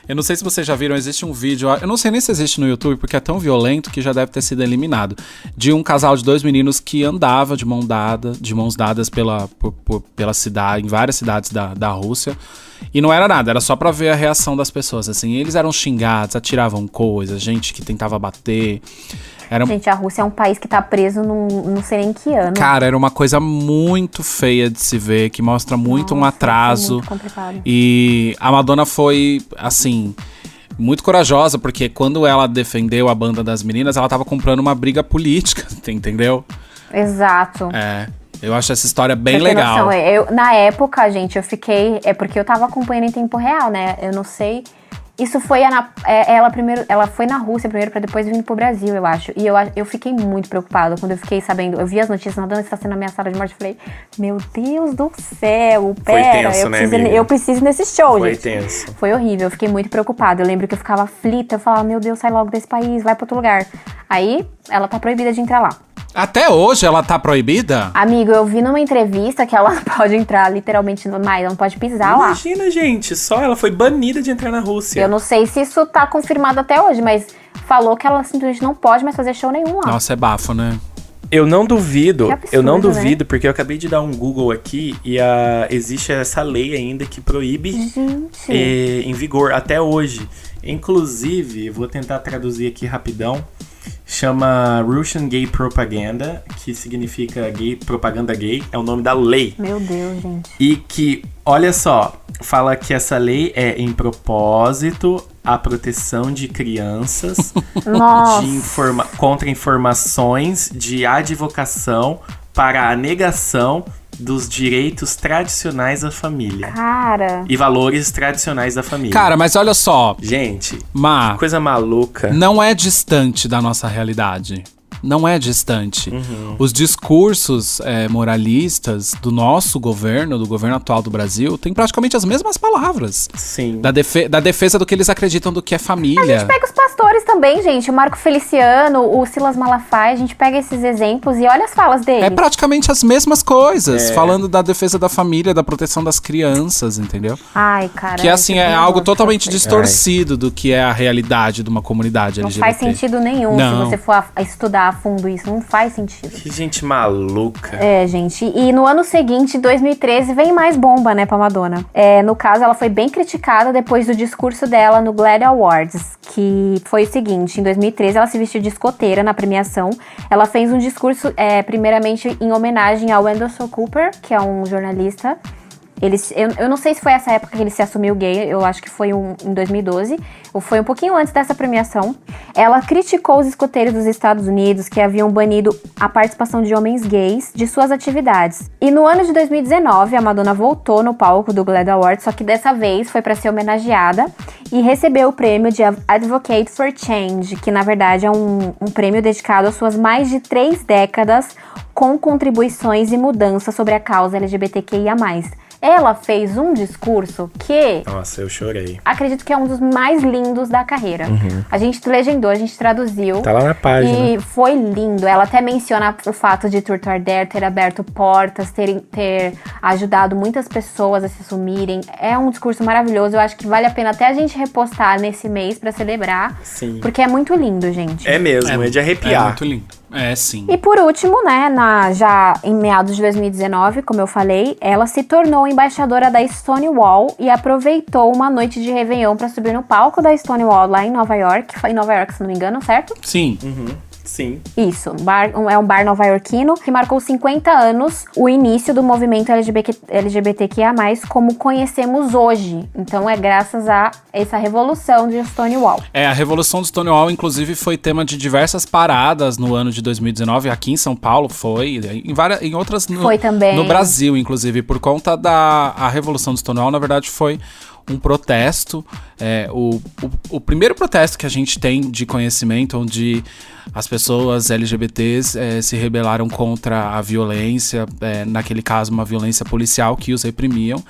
Eu não sei se vocês já viram, existe um vídeo, eu não sei nem se existe no YouTube, porque é tão violento que já deve ter sido eliminado, de um casal de 2 meninos que andava de mãos dadas pela cidade, em várias cidades da Rússia, e não era nada, era só pra ver a reação das pessoas, assim, eles eram xingados, atiravam coisas, gente que tentava bater. Gente, a Rússia é um país que tá preso não sei nem que ano. Cara, era uma coisa muito feia de se ver, que mostra muito um atraso. Muito complicado. E a Madonna foi, assim, muito corajosa, porque quando ela defendeu a banda das meninas, ela tava comprando uma briga política, entendeu? Exato. Eu acho essa história bem legal. Noção, na época, gente, eu fiquei... É porque eu tava acompanhando em tempo real, né? Eu não sei... Isso foi ela foi na Rússia primeiro pra depois vir pro Brasil, eu acho. E eu fiquei muito preocupada quando eu fiquei sabendo. Eu vi as notícias, Madonna está sendo ameaçada de morte. Eu falei, meu Deus do céu, pera. Foi tenso, eu preciso ir nesse show, Foi gente. tenso. Foi horrível, eu fiquei muito preocupada. Eu lembro que eu ficava aflita, eu falava, meu Deus, sai logo desse país, vai pra outro lugar. Aí, ela tá proibida de entrar lá. Até hoje ela tá proibida? Amigo, eu vi numa entrevista que ela pode entrar literalmente no mar, ela não pode pisar lá. Imagina, gente, só ela foi banida de entrar na Rússia. Eu não sei se isso tá confirmado até hoje, mas falou que ela simplesmente não pode mais fazer show nenhum lá. Nossa, é bafo, né? Eu não duvido, absurdo, né? Porque eu acabei de dar um Google aqui e existe essa lei ainda que proíbe em vigor até hoje. Inclusive, vou tentar traduzir aqui rapidão. chama Russian Gay Propaganda, que significa propaganda gay, é o nome da lei. Meu Deus, gente. E que, olha só, fala que essa lei é em propósito a proteção de crianças contra informações de advocação para a negação dos direitos tradicionais da família. Cara. E valores tradicionais da família. Cara, mas olha só. Gente, que coisa maluca. Não é distante da nossa realidade. Não é distante. Os discursos moralistas do nosso governo, do governo atual do Brasil, têm praticamente as mesmas palavras. Sim. Da defesa do que eles acreditam do que é família. A gente pega os pastores também, gente. O Marco Feliciano, o Silas Malafaia, a gente pega esses exemplos e olha as falas deles. É praticamente as mesmas coisas. Falando da defesa da família, da proteção das crianças, entendeu? Ai, cara. Que assim, é algo totalmente distorcido do que é a realidade de uma comunidade LGBT. Não faz sentido nenhum se você for estudar a fundo isso. Não faz sentido. Que gente maluca. É, gente. E no ano seguinte, 2013, vem mais bomba, né, pra Madonna. No caso, ela foi bem criticada depois do discurso dela no GLAAD Awards, que foi o seguinte: em 2013, ela se vestiu de escoteira na premiação. Ela fez um discurso, primeiramente, em homenagem ao Anderson Cooper, que é um jornalista. Eu não sei se foi essa época que ele se assumiu gay, eu acho que foi em 2012, ou foi um pouquinho antes dessa premiação. Ela criticou os escoteiros dos Estados Unidos que haviam banido a participação de homens gays de suas atividades. E no ano de 2019, a Madonna voltou no palco do GLAAD Awards, só que dessa vez foi para ser homenageada e recebeu o prêmio de Advocate for Change, que na verdade é um prêmio dedicado às suas mais de 3 décadas com contribuições e mudanças sobre a causa LGBTQIA+. Ela fez um discurso que... Nossa, eu chorei. Acredito que é um dos mais lindos da carreira. A gente legendou, a gente traduziu. Tá lá na página. E foi lindo. Ela até menciona o fato de Truth or Dare ter aberto portas, ter ajudado muitas pessoas a se assumirem. É um discurso maravilhoso. Eu acho que vale a pena até a gente repostar nesse mês pra celebrar. Sim. Porque é muito lindo, gente. É mesmo, é de arrepiar. É muito lindo. É, sim. E por último, né, já em meados de 2019, como eu falei, ela se tornou embaixadora da Stonewall e aproveitou uma noite de Réveillon para subir no palco da Stonewall lá em Nova York. Foi em Nova York, se não me engano, certo? Sim. Sim. Isso, é um bar nova-iorquino que marcou 50 anos o início do movimento LGBTQIA+, como conhecemos hoje. Então é graças a essa revolução de Stonewall. A revolução de Stonewall, inclusive, foi tema de diversas paradas no ano de 2019. Aqui em São Paulo foi, em outras... Foi também. No Brasil, inclusive, por conta a revolução de Stonewall, na verdade, foi um protesto, o primeiro protesto que a gente tem de conhecimento, onde as pessoas LGBTs se rebelaram contra a violência, naquele caso uma violência policial que os reprimiam.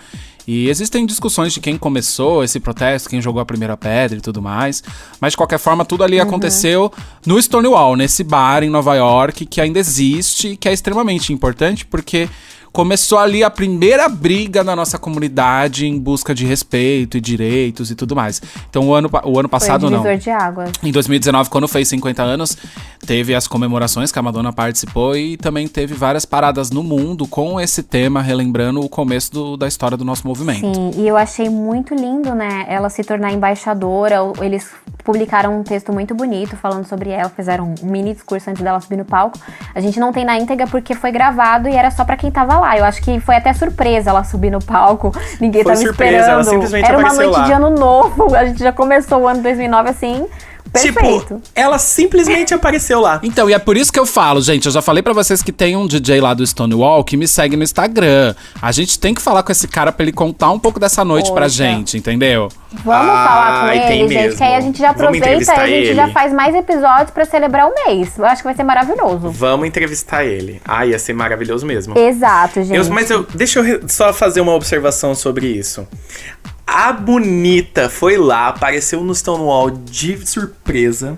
E existem discussões de quem começou esse protesto, quem jogou a primeira pedra e tudo mais. Mas, de qualquer forma, tudo ali aconteceu no Stonewall, nesse bar em Nova York, que ainda existe e que é extremamente importante, porque começou ali a primeira briga da nossa comunidade em busca de respeito e direitos e tudo mais. Então, o ano passado, não. Foi divisor de águas. Em 2019, quando fez 50 anos, teve as comemorações que a Madonna participou e também teve várias paradas no mundo com esse tema, relembrando o começo da história do nosso movimento. Sim, e eu achei muito lindo, né, ela se tornar embaixadora. Eles publicaram um texto muito bonito falando sobre ela, fizeram um mini discurso antes dela subir no palco. A gente não tem na íntegra porque foi gravado e era só pra quem tava lá. Eu acho que foi até surpresa ela subir no palco. Ninguém foi tava surpresa, esperando. ela simplesmente era uma apareceu noite lá. de ano novo. A gente já começou o ano 2009 assim, perfeito. Tipo, ela simplesmente apareceu lá. Então, e é por isso que eu falo, gente, eu já falei pra vocês que tem um DJ lá do Stonewall que me segue no Instagram. A gente tem que falar com esse cara pra ele contar um pouco dessa noite pra gente, entendeu? Vamos falar com ele, gente, que aí a gente já aproveita e a gente já faz mais episódios pra celebrar o mês. Eu acho que vai ser maravilhoso. Vamos entrevistar ele. Ia ser maravilhoso mesmo. Exato, gente. Deixa eu só fazer uma observação sobre isso. A Bonita foi lá, apareceu no Stonewall de surpresa.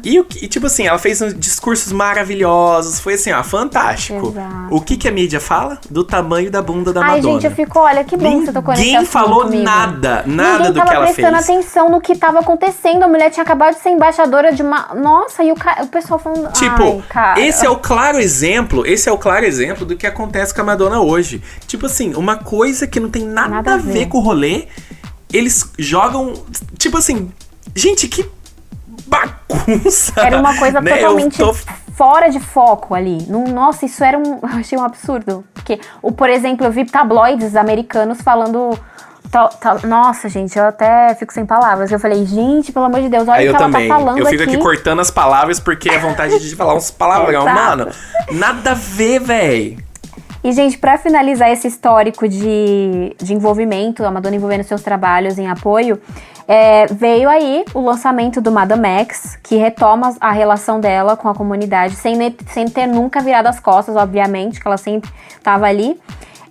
e tipo assim, ela fez uns discursos maravilhosos. Foi assim, fantástico. Exato. O que a mídia fala? Do tamanho da bunda da Madonna. Ai, gente, eu fico, olha, que bom que você tocou nesse assunto. Ninguém falou comigo. nada do que ela fez. Ninguém tava prestando atenção no que tava acontecendo. A mulher tinha acabado de ser embaixadora de uma... Nossa, e o pessoal falando... Tipo, cara. esse é o claro exemplo do que acontece com a Madonna hoje. Tipo assim, uma coisa que não tem nada a ver com o rolê, eles jogam, tipo assim, gente, que bagunça. Era uma coisa né? totalmente fora de foco ali. Nossa, isso era eu achei um absurdo. Porque, por exemplo, eu vi tabloides americanos falando... Nossa, gente, eu até fico sem palavras. Eu falei, gente, pelo amor de Deus, olha o que ela tá falando aqui. Eu fico aqui cortando as palavras porque é vontade de falar uns palavrão. Mano, nada a ver, véi. E, gente, pra finalizar esse histórico de envolvimento, a Madonna envolvendo seus trabalhos em apoio, veio aí o lançamento do Madame X, que retoma a relação dela com a comunidade, sem ter nunca virado as costas, obviamente, que ela sempre tava ali.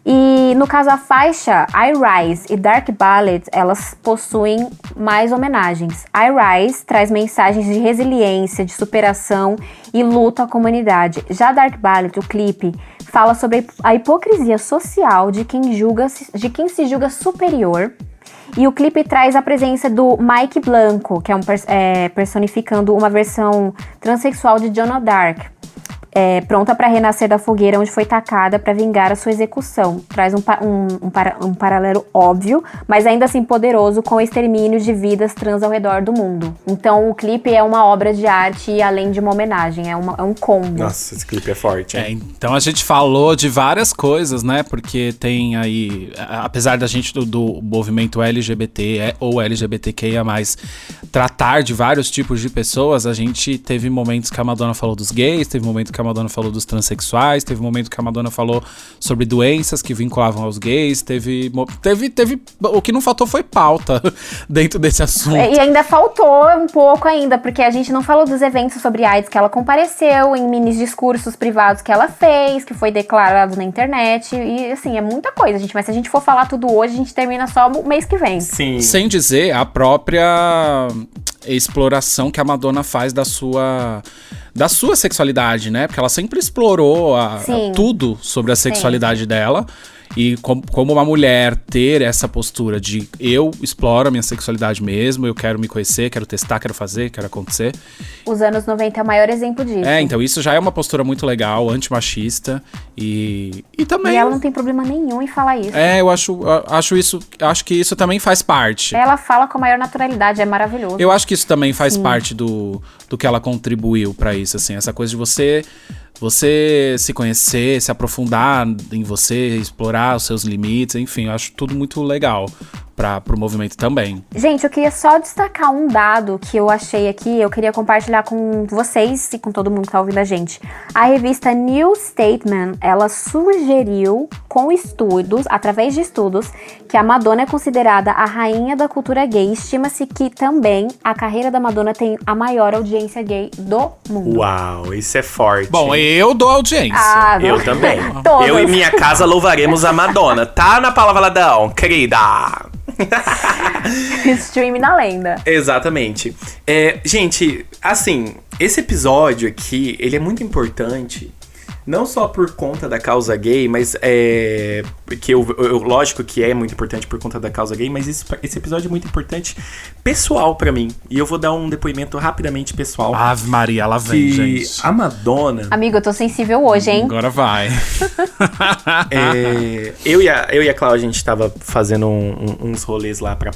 E, no caso, a faixa I Rise e Dark Ballet, elas possuem mais homenagens. I Rise traz mensagens de resiliência, de superação e luta à comunidade. Já Dark Ballet, o clipe, fala sobre a hipocrisia social de quem se julga superior. E o clipe traz a presença do Mike Blanco, que é personificando uma versão transexual de Joan of Arc. Pronta para renascer da fogueira onde foi tacada para vingar a sua execução. Traz um paralelo óbvio, mas ainda assim poderoso com o extermínio de vidas trans ao redor do mundo. Então o clipe é uma obra de arte e além de uma homenagem, é um combo. Nossa, esse clipe é forte, hein? Então a gente falou de várias coisas, né? Porque tem aí, apesar da gente do movimento LGBT ou LGBTQIA+, tratar de vários tipos de pessoas, a gente teve momentos que a Madonna falou dos gays, teve momentos que a Madonna falou dos transexuais, teve um momento que a Madonna falou sobre doenças que vinculavam aos gays, teve o que não faltou foi pauta dentro desse assunto. E ainda faltou um pouco ainda, porque a gente não falou dos eventos sobre AIDS que ela compareceu, em mini discursos privados que ela fez, que foi declarado na internet, e assim, é muita coisa, gente, mas se a gente for falar tudo hoje, a gente termina só o mês que vem. Sim. Sem dizer a própria exploração que a Madonna faz da sua sexualidade, né? Porque ela sempre explorou tudo sobre a sexualidade dela. E como uma mulher ter essa postura de eu exploro a minha sexualidade mesmo, eu quero me conhecer, quero testar, quero fazer, quero acontecer. Os anos 90 é o maior exemplo disso. Então isso já é uma postura muito legal, antimachista e também... E ela não tem problema nenhum em falar isso. Acho que isso também faz parte. Ela fala com a maior naturalidade, é maravilhoso. Eu acho que isso também faz parte do que ela contribuiu pra isso, assim, essa coisa de você se conhecer, se aprofundar em você, explorar os seus limites, enfim, eu acho tudo muito legal pro movimento também. Gente, eu queria só destacar um dado que eu achei aqui, eu queria compartilhar com vocês e com todo mundo que tá ouvindo a gente. A revista New Statesman, ela sugeriu com estudos, através de estudos, que a Madonna é considerada a rainha da cultura gay. Estima-se que também a carreira da Madonna tem a maior audiência gay do mundo. Uau, isso é forte. Bom, eu dou audiência. Eu também. Todos. Eu e minha casa louvaremos a Madonna. Tá na palavra ladrão, querida. Stream na lenda. Exatamente. Gente, assim, esse episódio aqui, ele é muito importante, não só por conta da causa gay, mas que lógico que é muito importante por conta da causa gay, mas esse episódio é muito importante pessoal pra mim. E eu vou dar um depoimento rapidamente pessoal. Ave Maria, ela vem, gente. A Madonna... Amigo, eu tô sensível hoje, hein? Agora vai. Eu e a Cláudia, a gente tava fazendo uns rolês lá pro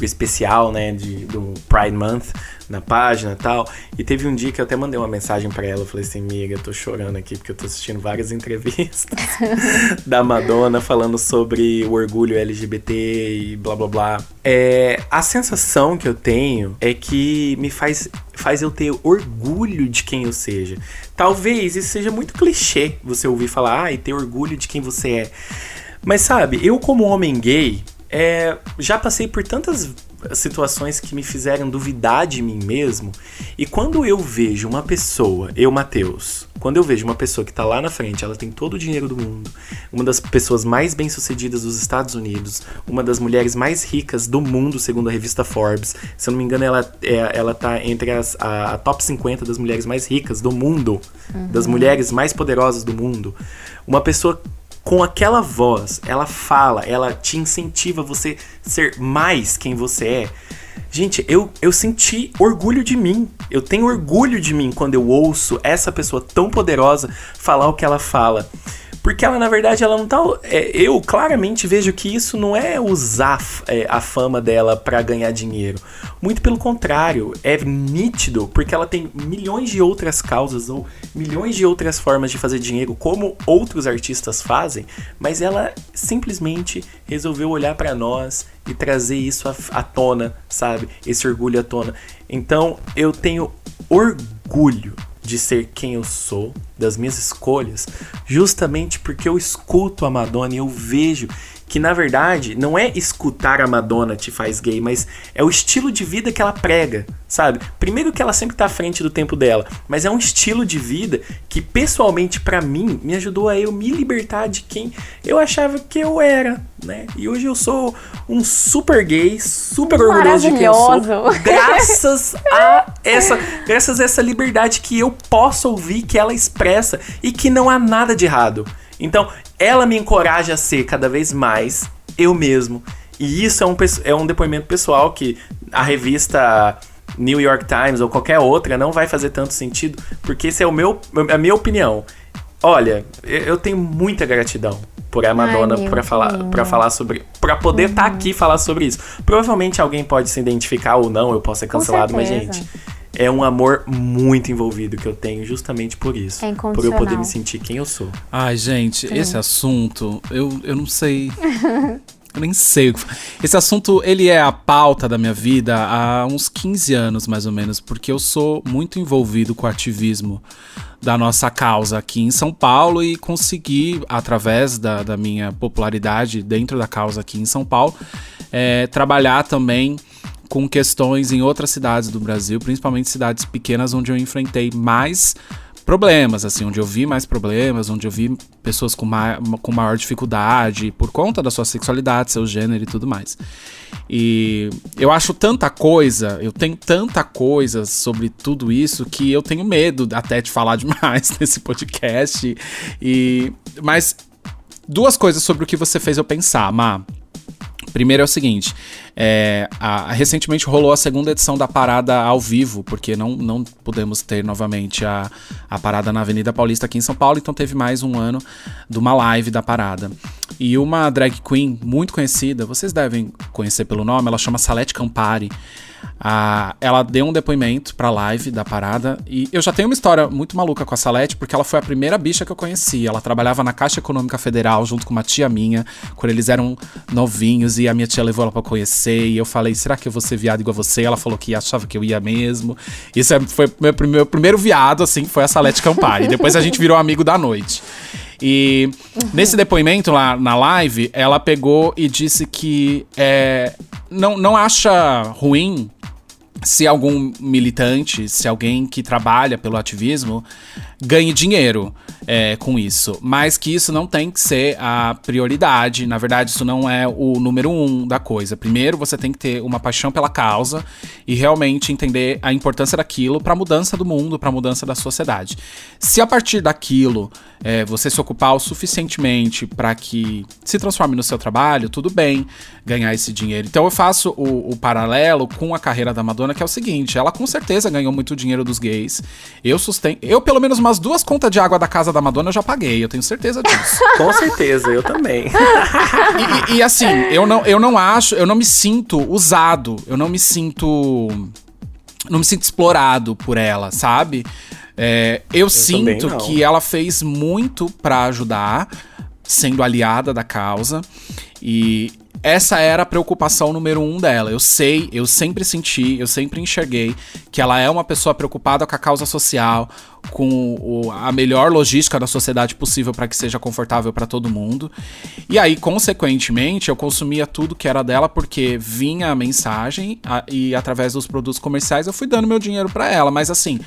especial, né, do Pride Month, na página e tal. E teve um dia que eu até mandei uma mensagem pra ela. Eu falei assim, amiga, eu tô chorando aqui porque eu tô assistindo várias entrevistas da Madonna falando sobre o orgulho LGBT e blá blá blá. A sensação que eu tenho é que me faz eu ter orgulho de quem eu seja. Talvez isso seja muito clichê, você ouvir falar, e ter orgulho de quem você é. Mas sabe, eu como homem gay, já passei por tantas situações que me fizeram duvidar de mim mesmo. E quando eu vejo uma pessoa, Matheus, quando eu vejo uma pessoa que tá lá na frente, ela tem todo o dinheiro do mundo, uma das pessoas mais bem-sucedidas dos Estados Unidos, uma das mulheres mais ricas do mundo, segundo a revista Forbes, se eu não me engano, ela tá entre a top 50 das mulheres mais ricas do mundo, das mulheres mais poderosas do mundo. Uma pessoa com aquela voz, ela fala, ela te incentiva a você ser mais quem você é. Gente, eu senti orgulho de mim. Eu tenho orgulho de mim quando eu ouço essa pessoa tão poderosa falar o que ela fala. Porque ela, na verdade, ela não tá... eu claramente vejo que isso não é usar a fama dela pra ganhar dinheiro. Muito pelo contrário, é nítido, porque ela tem milhões de outras causas ou milhões de outras formas de fazer dinheiro, como outros artistas fazem, mas ela simplesmente resolveu olhar pra nós e trazer isso à tona, sabe? Esse orgulho à tona. Então, eu tenho orgulho de ser quem eu sou, das minhas escolhas, justamente porque eu escuto a Madonna e eu vejo que, na verdade, não é escutar a Madonna te faz gay, mas é o estilo de vida que ela prega, sabe? Primeiro que ela sempre tá à frente do tempo dela, mas é um estilo de vida que, pessoalmente, pra mim, me ajudou a eu me libertar de quem eu achava que eu era, né? E hoje eu sou um super gay, super orgulhoso de quem eu sou, graças a essa liberdade que eu posso ouvir, que ela expressa e que não há nada de errado. Então, ela me encoraja a ser cada vez mais eu mesmo. E isso é um depoimento pessoal que a revista New York Times ou qualquer outra não vai fazer tanto sentido, porque esse é a minha opinião. Olha, eu tenho muita gratidão por a Madonna para falar sobre, para poder estar aqui e falar sobre isso. Provavelmente alguém pode se identificar ou não, eu posso ser cancelado, mas gente, é um amor muito envolvido que eu tenho justamente por isso. É por eu poder me sentir quem eu sou. Ai, gente, esse assunto, eu não sei. Eu nem sei. Esse assunto, ele é a pauta da minha vida há uns 15 anos, mais ou menos, porque eu sou muito envolvido com o ativismo da nossa causa aqui em São Paulo e consegui, através da minha popularidade dentro da causa aqui em São Paulo, trabalhar também com questões em outras cidades do Brasil, principalmente cidades pequenas, onde eu enfrentei mais problemas, assim, onde eu vi mais problemas, onde eu vi pessoas com maior dificuldade por conta da sua sexualidade, seu gênero e tudo mais. E eu acho tanta coisa, eu tenho tanta coisa sobre tudo isso que eu tenho medo até de falar demais nesse podcast. Mas duas coisas sobre o que você fez eu pensar, Má. Primeiro é o seguinte, recentemente rolou a segunda edição da parada ao vivo, porque não pudemos ter novamente a parada na Avenida Paulista aqui em São Paulo, então teve mais um ano de uma live da parada. E uma drag queen muito conhecida, vocês devem conhecer pelo nome, ela chama Salete Campari. Ela deu um depoimento pra live da parada e eu já tenho uma história muito maluca com a Salete, porque ela foi a primeira bicha que eu conheci. Ela trabalhava na Caixa Econômica Federal junto com uma tia minha, quando eles eram novinhos, e a minha tia levou ela pra conhecer, e eu falei, será que eu vou ser viado igual a você? Ela falou que achava que eu ia mesmo. Isso foi meu primeiro viado, assim, foi a Salete Campari. Depois a gente virou amigo da noite. E nesse depoimento lá na live, ela pegou e disse que não acha ruim se algum militante, se alguém que trabalha pelo ativismo ganhe dinheiro com isso, mas que isso não tem que ser a prioridade. Na verdade, isso não é o número 1 da coisa. Primeiro, você tem que ter uma paixão pela causa e realmente entender a importância daquilo para a mudança do mundo, para a mudança da sociedade. Se a partir daquilo você se ocupar o suficientemente para que se transforme no seu trabalho, tudo bem ganhar esse dinheiro. Então eu faço o paralelo com a carreira da Madonna, que é o seguinte, ela com certeza ganhou muito dinheiro dos gays. Eu pelo menos umas 2 contas de água da casa da Madonna eu já paguei, eu tenho certeza disso. Com certeza, eu também. E assim, eu não me sinto usado, eu não me sinto explorado por ela, sabe? Eu sinto que ela fez muito pra ajudar, sendo aliada da causa, e essa era a preocupação número 1 dela. Eu sempre senti, eu sempre enxerguei que ela é uma pessoa preocupada com a causa social, com a melhor logística da sociedade possível para que seja confortável para todo mundo. E aí, consequentemente, eu consumia tudo que era dela porque vinha a mensagem e através dos produtos comerciais eu fui dando meu dinheiro para ela. Mas assim,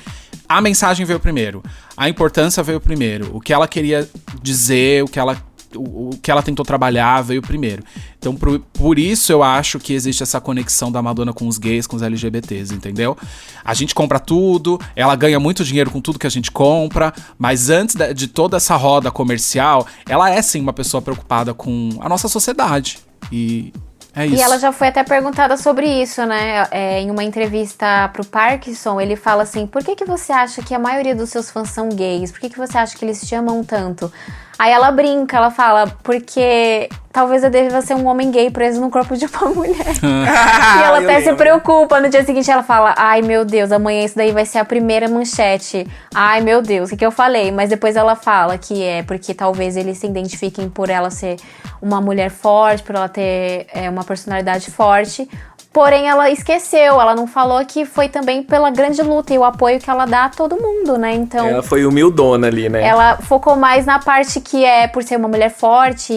a mensagem veio primeiro, a importância veio primeiro, o que ela queria dizer, o que ela tentou trabalhar veio primeiro. Então, por isso eu acho que existe essa conexão da Madonna com os gays, com os LGBTs, entendeu? A gente compra tudo, ela ganha muito dinheiro com tudo que a gente compra, mas antes de toda essa roda comercial, ela é sim uma pessoa preocupada com a nossa sociedade. E é isso. E ela já foi até perguntada sobre isso, né? Em uma entrevista pro Parkinson, ele fala assim, por que você acha que a maioria dos seus fãs são gays? Por que você acha que eles te amam tanto? Aí ela brinca, ela fala, porque talvez eu deva ser um homem gay preso no corpo de uma mulher. E ela até se preocupa. No dia seguinte ela fala, ai meu Deus, amanhã isso daí vai ser a primeira manchete. Ai meu Deus, o que eu falei? Mas depois ela fala que é porque talvez eles se identifiquem por ela ser uma mulher forte, por ela ter uma personalidade forte. Porém, ela esqueceu, ela não falou que foi também pela grande luta e o apoio que ela dá a todo mundo, né? Então, ela foi humildona ali, né? Ela focou mais na parte que é por ser uma mulher forte,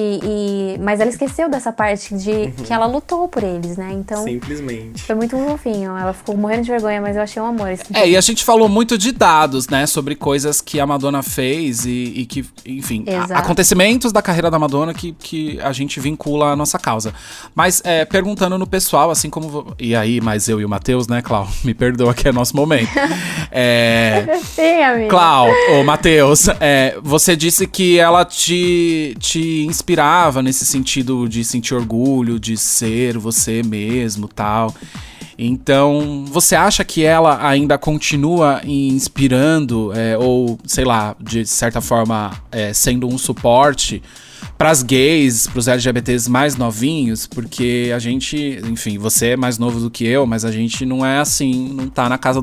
mas ela esqueceu dessa parte de que ela lutou por eles, né? Então, simplesmente. Foi muito fofinho, ela ficou morrendo de vergonha, mas eu achei um amor. E a gente falou muito de dados, né? Sobre coisas que a Madonna fez e que, enfim, acontecimentos da carreira da Madonna que a gente vincula à nossa causa. Mas perguntando no pessoal, assim como... E aí, mais eu e o Matheus, né, Clau? Me perdoa que é nosso momento. Sim, amigo. Clau, ou Matheus, você disse que ela te inspirava nesse sentido de sentir orgulho, de ser você mesmo, tal. Então, você acha que ela ainda continua inspirando, ou, sei lá, de certa forma, sendo um suporte para as gays, para os LGBTs mais novinhos? Porque a gente, enfim, você é mais novo do que eu, mas a gente não é assim, não tá na casa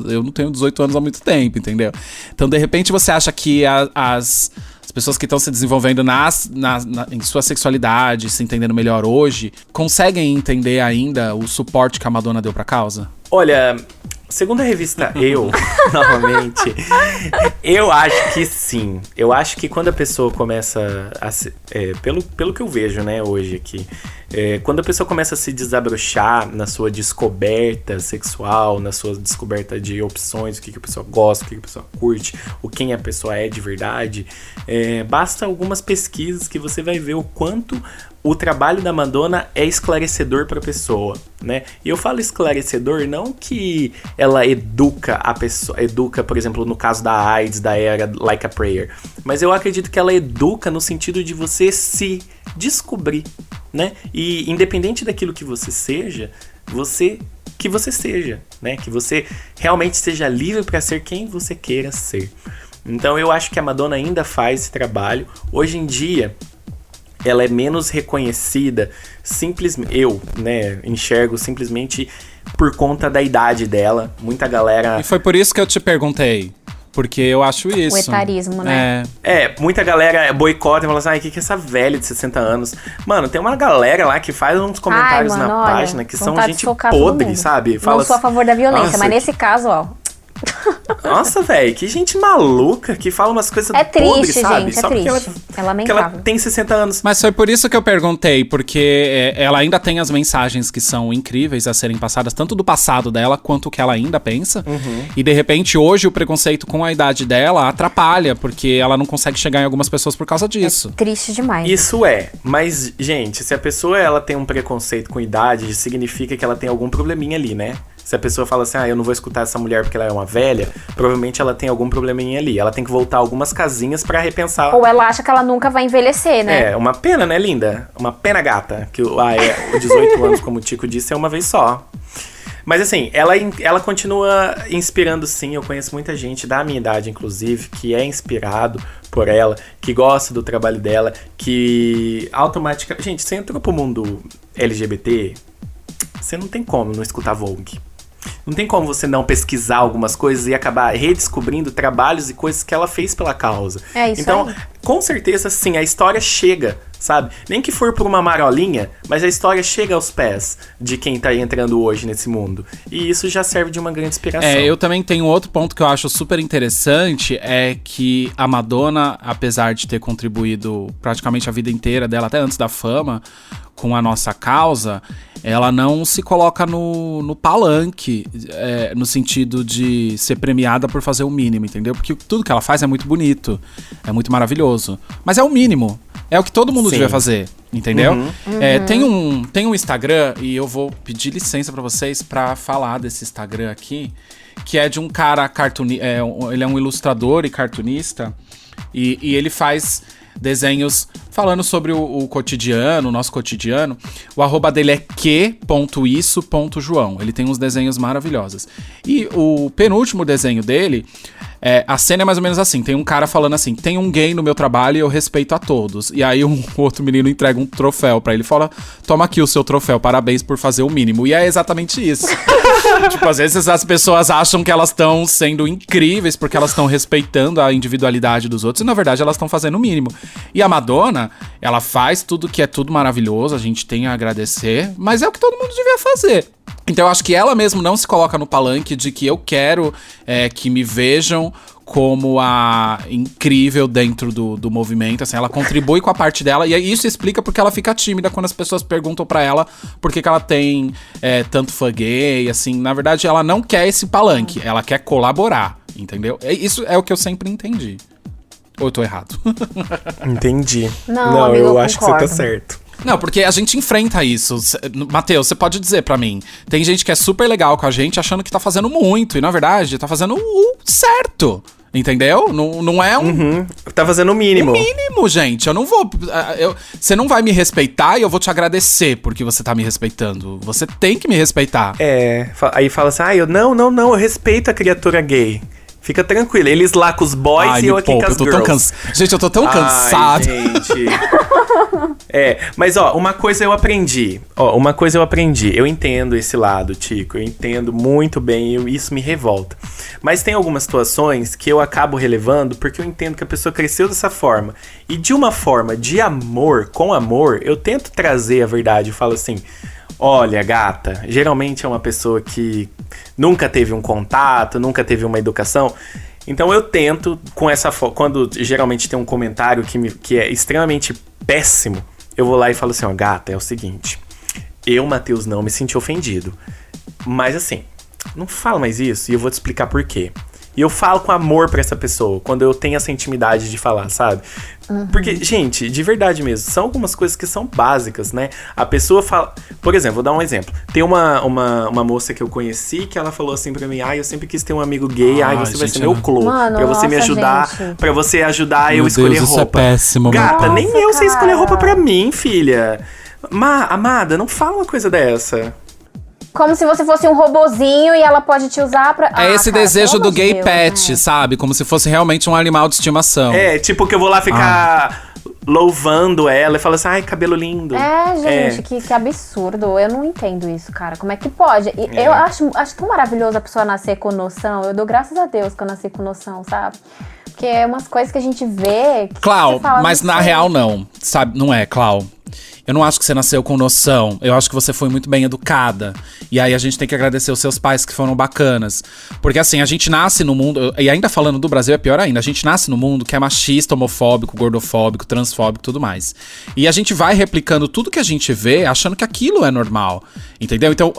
eu não tenho 18 anos há muito tempo, entendeu? Então, de repente, você acha que as pessoas que estão se desenvolvendo em sua sexualidade, se entendendo melhor hoje, conseguem entender ainda o suporte que a Madonna deu pra causa? Olha, segundo a revista novamente, eu acho que sim. Eu acho que quando a pessoa começa a pelo que eu vejo, né, hoje aqui, quando a pessoa começa a se desabrochar na sua descoberta sexual, na sua descoberta de opções, o que a pessoa gosta, o que a pessoa curte, quem a pessoa é de verdade, basta algumas pesquisas que você vai ver o quanto o trabalho da Madonna é esclarecedor para a pessoa, né? E eu falo esclarecedor não que ela educa a pessoa, por exemplo, no caso da AIDS, da era Like a Prayer, mas eu acredito que ela educa no sentido de você se descobrir, né? E independente daquilo que você seja, que você seja, né? Que você realmente seja livre para ser quem você queira ser. Então eu acho que a Madonna ainda faz esse trabalho. Hoje em dia, ela é menos reconhecida, eu, né, enxergo simplesmente por conta da idade dela. Muita galera... E foi por isso que eu te perguntei, porque eu acho isso. O etarismo, né? Muita galera boicota e fala assim, o que é essa velha de 60 anos? Mano, tem uma galera lá que faz uns comentários na página que são gente podre, sabe? Não sou a favor da violência, mas nesse caso, ó... Nossa, velho, que gente maluca que fala umas coisas podres, sabe? Gente, triste, é lamentável. Porque ela tem 60 anos. Mas foi por isso que eu perguntei, porque ela ainda tem as mensagens que são incríveis a serem passadas, tanto do passado dela, quanto o que ela ainda pensa. Uhum. E de repente, hoje, o preconceito com a idade dela atrapalha, porque ela não consegue chegar em algumas pessoas por causa disso. É triste demais. Isso mas, gente, se a pessoa ela tem um preconceito com idade, significa que ela tem algum probleminha ali, né? Se a pessoa fala assim, eu não vou escutar essa mulher porque ela é uma velha, provavelmente ela tem algum probleminha ali. Ela tem que voltar algumas casinhas pra repensar. Ou ela acha que ela nunca vai envelhecer, né? Uma pena, né, linda? Uma pena gata. Que o 18 anos, como o Tico disse, é uma vez só. Mas assim, ela continua inspirando sim. Eu conheço muita gente da minha idade, inclusive, que é inspirado por ela, que gosta do trabalho dela, que automaticamente... Gente, você entrou pro mundo LGBT, você não tem como não escutar Vogue. Não tem como você não pesquisar algumas coisas e acabar redescobrindo trabalhos e coisas que ela fez pela causa. É isso então, aí. Com certeza, sim, a história chega, sabe? Nem que for por uma marolinha, mas a história chega aos pés de quem tá entrando hoje nesse mundo. E isso já serve de uma grande inspiração. Eu também tenho outro ponto que eu acho super interessante, é que a Madonna, apesar de ter contribuído praticamente a vida inteira dela, até antes da fama, com a nossa causa, ela não se coloca no palanque, no sentido de ser premiada por fazer o mínimo, entendeu? Porque tudo que ela faz é muito bonito, é muito maravilhoso, mas é o mínimo, é o que todo mundo devia fazer, entendeu? Tem um Instagram, e eu vou pedir licença pra vocês pra falar desse Instagram aqui, que é de um cara ele é um ilustrador e cartunista, e ele faz... desenhos falando sobre o cotidiano, o nosso cotidiano. O arroba dele é que.isso.joão. Ele tem uns desenhos maravilhosos. E o penúltimo desenho dele, a cena é mais ou menos assim. Tem um cara falando assim, tem um gay no meu trabalho e eu respeito a todos. E aí um outro menino entrega um troféu pra ele e fala, toma aqui o seu troféu, parabéns por fazer o mínimo. E é exatamente isso. Tipo, às vezes as pessoas acham que elas estão sendo incríveis porque elas estão respeitando a individualidade dos outros. E na verdade elas estão fazendo o mínimo. E a Madonna, ela faz tudo que é tudo maravilhoso, a gente tem a agradecer, mas é o que todo mundo devia fazer. Então eu acho que ela mesmo não se coloca no palanque de que eu quero que me vejam como a incrível dentro do movimento, assim, ela contribui com a parte dela, e isso explica porque ela fica tímida quando as pessoas perguntam pra ela por que ela tem tanto fã gay, assim, na verdade ela não quer esse palanque, ela quer colaborar, entendeu? Isso é o que eu sempre entendi. Ou eu tô errado? Entendi. Não, amigo, eu acho que você tá concordo. certo. Não, porque a gente enfrenta isso. Matheus, você pode dizer pra mim, tem gente que é super legal com a gente achando que tá fazendo muito, e na verdade tá fazendo o certo, entendeu? Não é um... Tá fazendo o mínimo. O mínimo, gente. Eu não vou... você não vai me respeitar e eu vou te agradecer porque você tá me respeitando. Você tem que me respeitar. Aí fala assim, eu respeito a criatura gay. Fica tranquilo, eles lá com os boys e eu aqui com as girls. Gente, eu tô tão cansado. Gente. Mas uma coisa eu aprendi. Eu entendo esse lado, Tico. Eu entendo muito bem, isso me revolta. Mas tem algumas situações que eu acabo relevando porque eu entendo que a pessoa cresceu dessa forma. E de uma forma de amor, com amor, eu tento trazer a verdade. Eu falo assim... Olha, gata, geralmente é uma pessoa que nunca teve um contato, nunca teve uma educação. Então eu tento, com essa quando geralmente tem um comentário que é extremamente péssimo, eu vou lá e falo assim, gata, é o seguinte, eu, Matheus, não me senti ofendido. Mas assim, não fala mais isso e eu vou te explicar por quê. E eu falo com amor pra essa pessoa, quando eu tenho essa intimidade de falar, sabe? Porque, gente, de verdade mesmo, são algumas coisas que são básicas, né? A pessoa fala... Por exemplo, vou dar um exemplo. Tem uma moça que eu conheci que ela falou assim pra mim, eu sempre quis ter um amigo gay, você vai ser meu clone. Pra você me ajudar, pra você ajudar eu escolher roupa. Isso é péssimo, gata, nem Nossa, eu sei escolher cara. roupa pra mim, filha. Amada, não fala uma coisa dessa. Como se você fosse um robozinho e ela pode te usar pra... É esse cara, desejo pelo do amor de gay Deus, pet, né? sabe? Como se fosse realmente um animal de estimação. Tipo que eu vou lá ficar louvando ela e falar assim, cabelo lindo. Gente, que absurdo. Eu não entendo isso, cara. Como é que pode? E eu acho tão maravilhoso a pessoa nascer com noção. Eu dou graças a Deus que eu nasci com noção, sabe? Porque é umas coisas que a gente vê... Clau, mas na real não, sabe? Não é, Clau. Eu não acho que você nasceu com noção. Eu acho que você foi muito bem educada. E aí a gente tem que agradecer os seus pais que foram bacanas. Porque assim, a gente nasce no mundo... E ainda falando do Brasil é pior ainda. A gente nasce no mundo que é machista, homofóbico, gordofóbico, transfóbico e tudo mais. E a gente vai replicando tudo que a gente vê achando que aquilo é normal. Entendeu? Então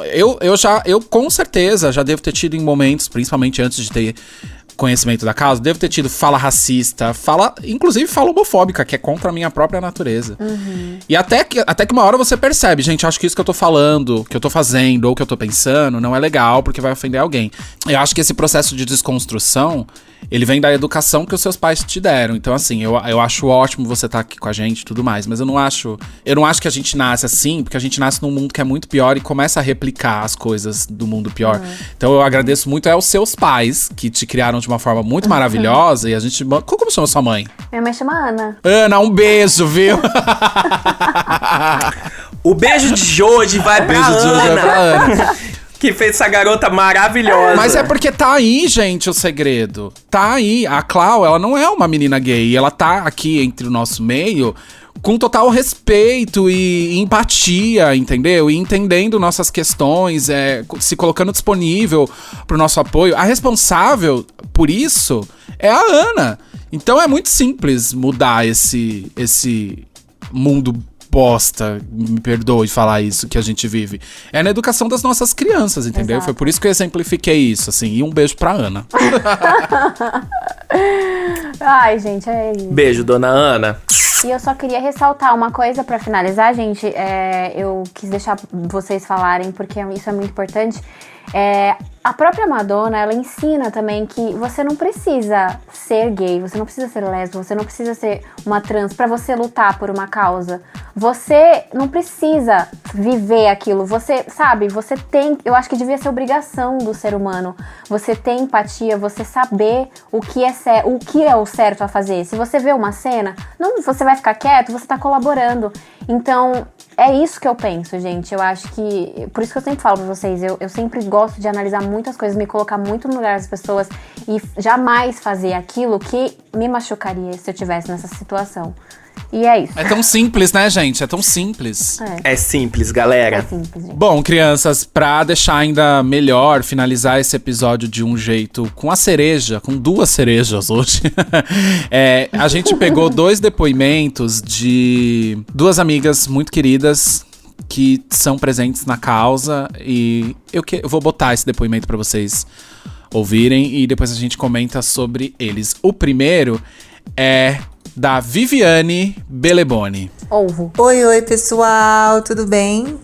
eu com certeza já devo ter tido em momentos, principalmente antes de ter... conhecimento da causa, devo ter tido fala racista, inclusive fala homofóbica, que é contra a minha própria natureza. E até que uma hora você percebe, gente, acho que isso que eu tô falando, que eu tô fazendo, ou que eu tô pensando, não é legal, porque vai ofender alguém. Eu acho que esse processo de desconstrução, ele vem da educação que os seus pais te deram. Então, assim, eu acho ótimo você estar aqui com a gente e tudo mais, mas eu não acho que a gente nasce assim, porque a gente nasce num mundo que é muito pior e começa a replicar as coisas do mundo pior. Então, eu agradeço muito aos seus pais, que te criaram de uma forma muito maravilhosa, e a gente... Como chama sua mãe? Minha mãe chama Ana. Ana, um beijo, viu? O beijo de hoje vai pra Beijo de hoje é pra Ana. Que fez essa garota maravilhosa. Mas é porque tá aí, gente, o segredo. Tá aí. A Clau, ela não é uma menina gay. Ela tá aqui entre o nosso meio com total respeito e empatia, entendeu? E entendendo nossas questões, se colocando disponível pro nosso apoio. A responsável por isso é a Ana. Então é muito simples mudar esse mundo bosta, me perdoe falar isso, que a gente vive. É na educação das nossas crianças, entendeu? Exato. Foi por isso que eu exemplifiquei isso, assim. E um beijo pra Ana. Ai, gente, é isso. Beijo, dona Ana. E eu só queria ressaltar uma coisa pra finalizar, gente. Eu quis deixar vocês falarem, porque isso é muito importante. a própria Madonna, ela ensina também que você não precisa ser gay, você não precisa ser lésbica, você não precisa ser uma trans pra você lutar por uma causa. Você não precisa viver aquilo. Você, sabe, você tem... Eu acho que devia ser obrigação do ser humano. Você ter empatia, você saber o que é o certo a fazer. Se você vê uma cena, não você vai ficar quieto, você tá colaborando. Então, é isso que eu penso, gente. Eu acho que... Por isso que eu sempre falo pra vocês, eu sempre gosto de analisar muitas coisas, me colocar muito no lugar das pessoas e jamais fazer aquilo que me machucaria se eu estivesse nessa situação. E é isso. É tão simples, né, gente? É tão simples. É simples, galera. É simples, gente. Bom, crianças, pra deixar ainda melhor, finalizar esse episódio de um jeito com com 2 cerejas hoje, a gente pegou 2 depoimentos de 2 amigas muito queridas que são presentes na causa e eu vou botar esse depoimento pra vocês ouvirem e depois a gente comenta sobre eles. O primeiro é da Viviane Beleboni. Oi, pessoal, tudo bem?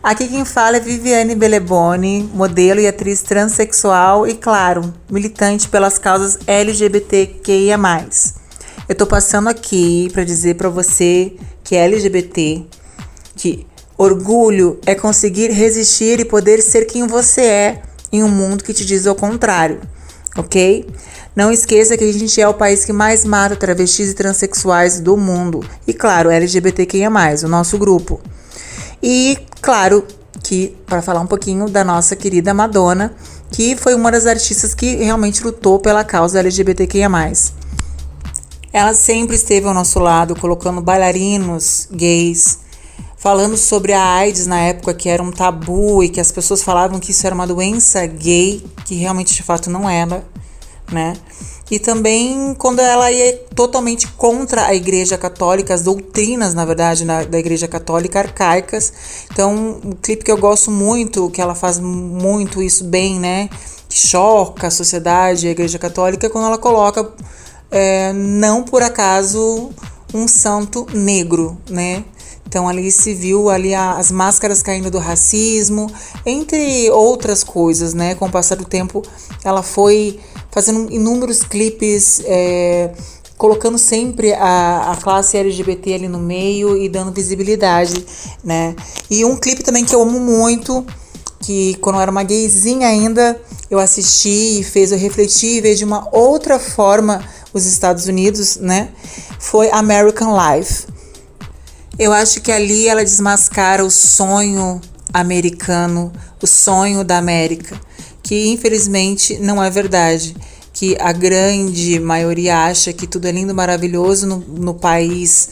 Aqui quem fala é Viviane Beleboni, modelo e atriz transexual e, claro, militante pelas causas LGBTQIA+. Eu tô passando aqui pra dizer pra você que é LGBT, que orgulho é conseguir resistir e poder ser quem você é em um mundo que te diz o contrário, ok? Não esqueça que a gente é o país que mais mata travestis e transexuais do mundo. E claro, LGBTQIA+, o nosso grupo. E claro que, para falar um pouquinho da nossa querida Madonna, que foi uma das artistas que realmente lutou pela causa LGBTQIA+. Ela sempre esteve ao nosso lado, colocando bailarinos gays, falando sobre a AIDS na época, que era um tabu e que as pessoas falavam que isso era uma doença gay, que realmente de fato não era, né? E também quando ela ia totalmente contra a Igreja Católica, as doutrinas, na verdade, da Igreja Católica arcaicas. Então, um clipe que eu gosto muito, que ela faz muito isso bem, né? Que choca a sociedade, a Igreja Católica, quando ela coloca, não por acaso, um santo negro, né? Então ali se viu as máscaras caindo do racismo, entre outras coisas, né? Com o passar do tempo, ela foi fazendo inúmeros clipes, colocando sempre a classe LGBT ali no meio e dando visibilidade, né? E um clipe também que eu amo muito, que quando eu era uma gayzinha ainda, eu assisti e fez eu refletir e ver de uma outra forma os Estados Unidos, né? Foi American Life. Eu acho que ali ela desmascara o sonho americano, o sonho da América, que infelizmente não é verdade, que a grande maioria acha que tudo é lindo, maravilhoso no país,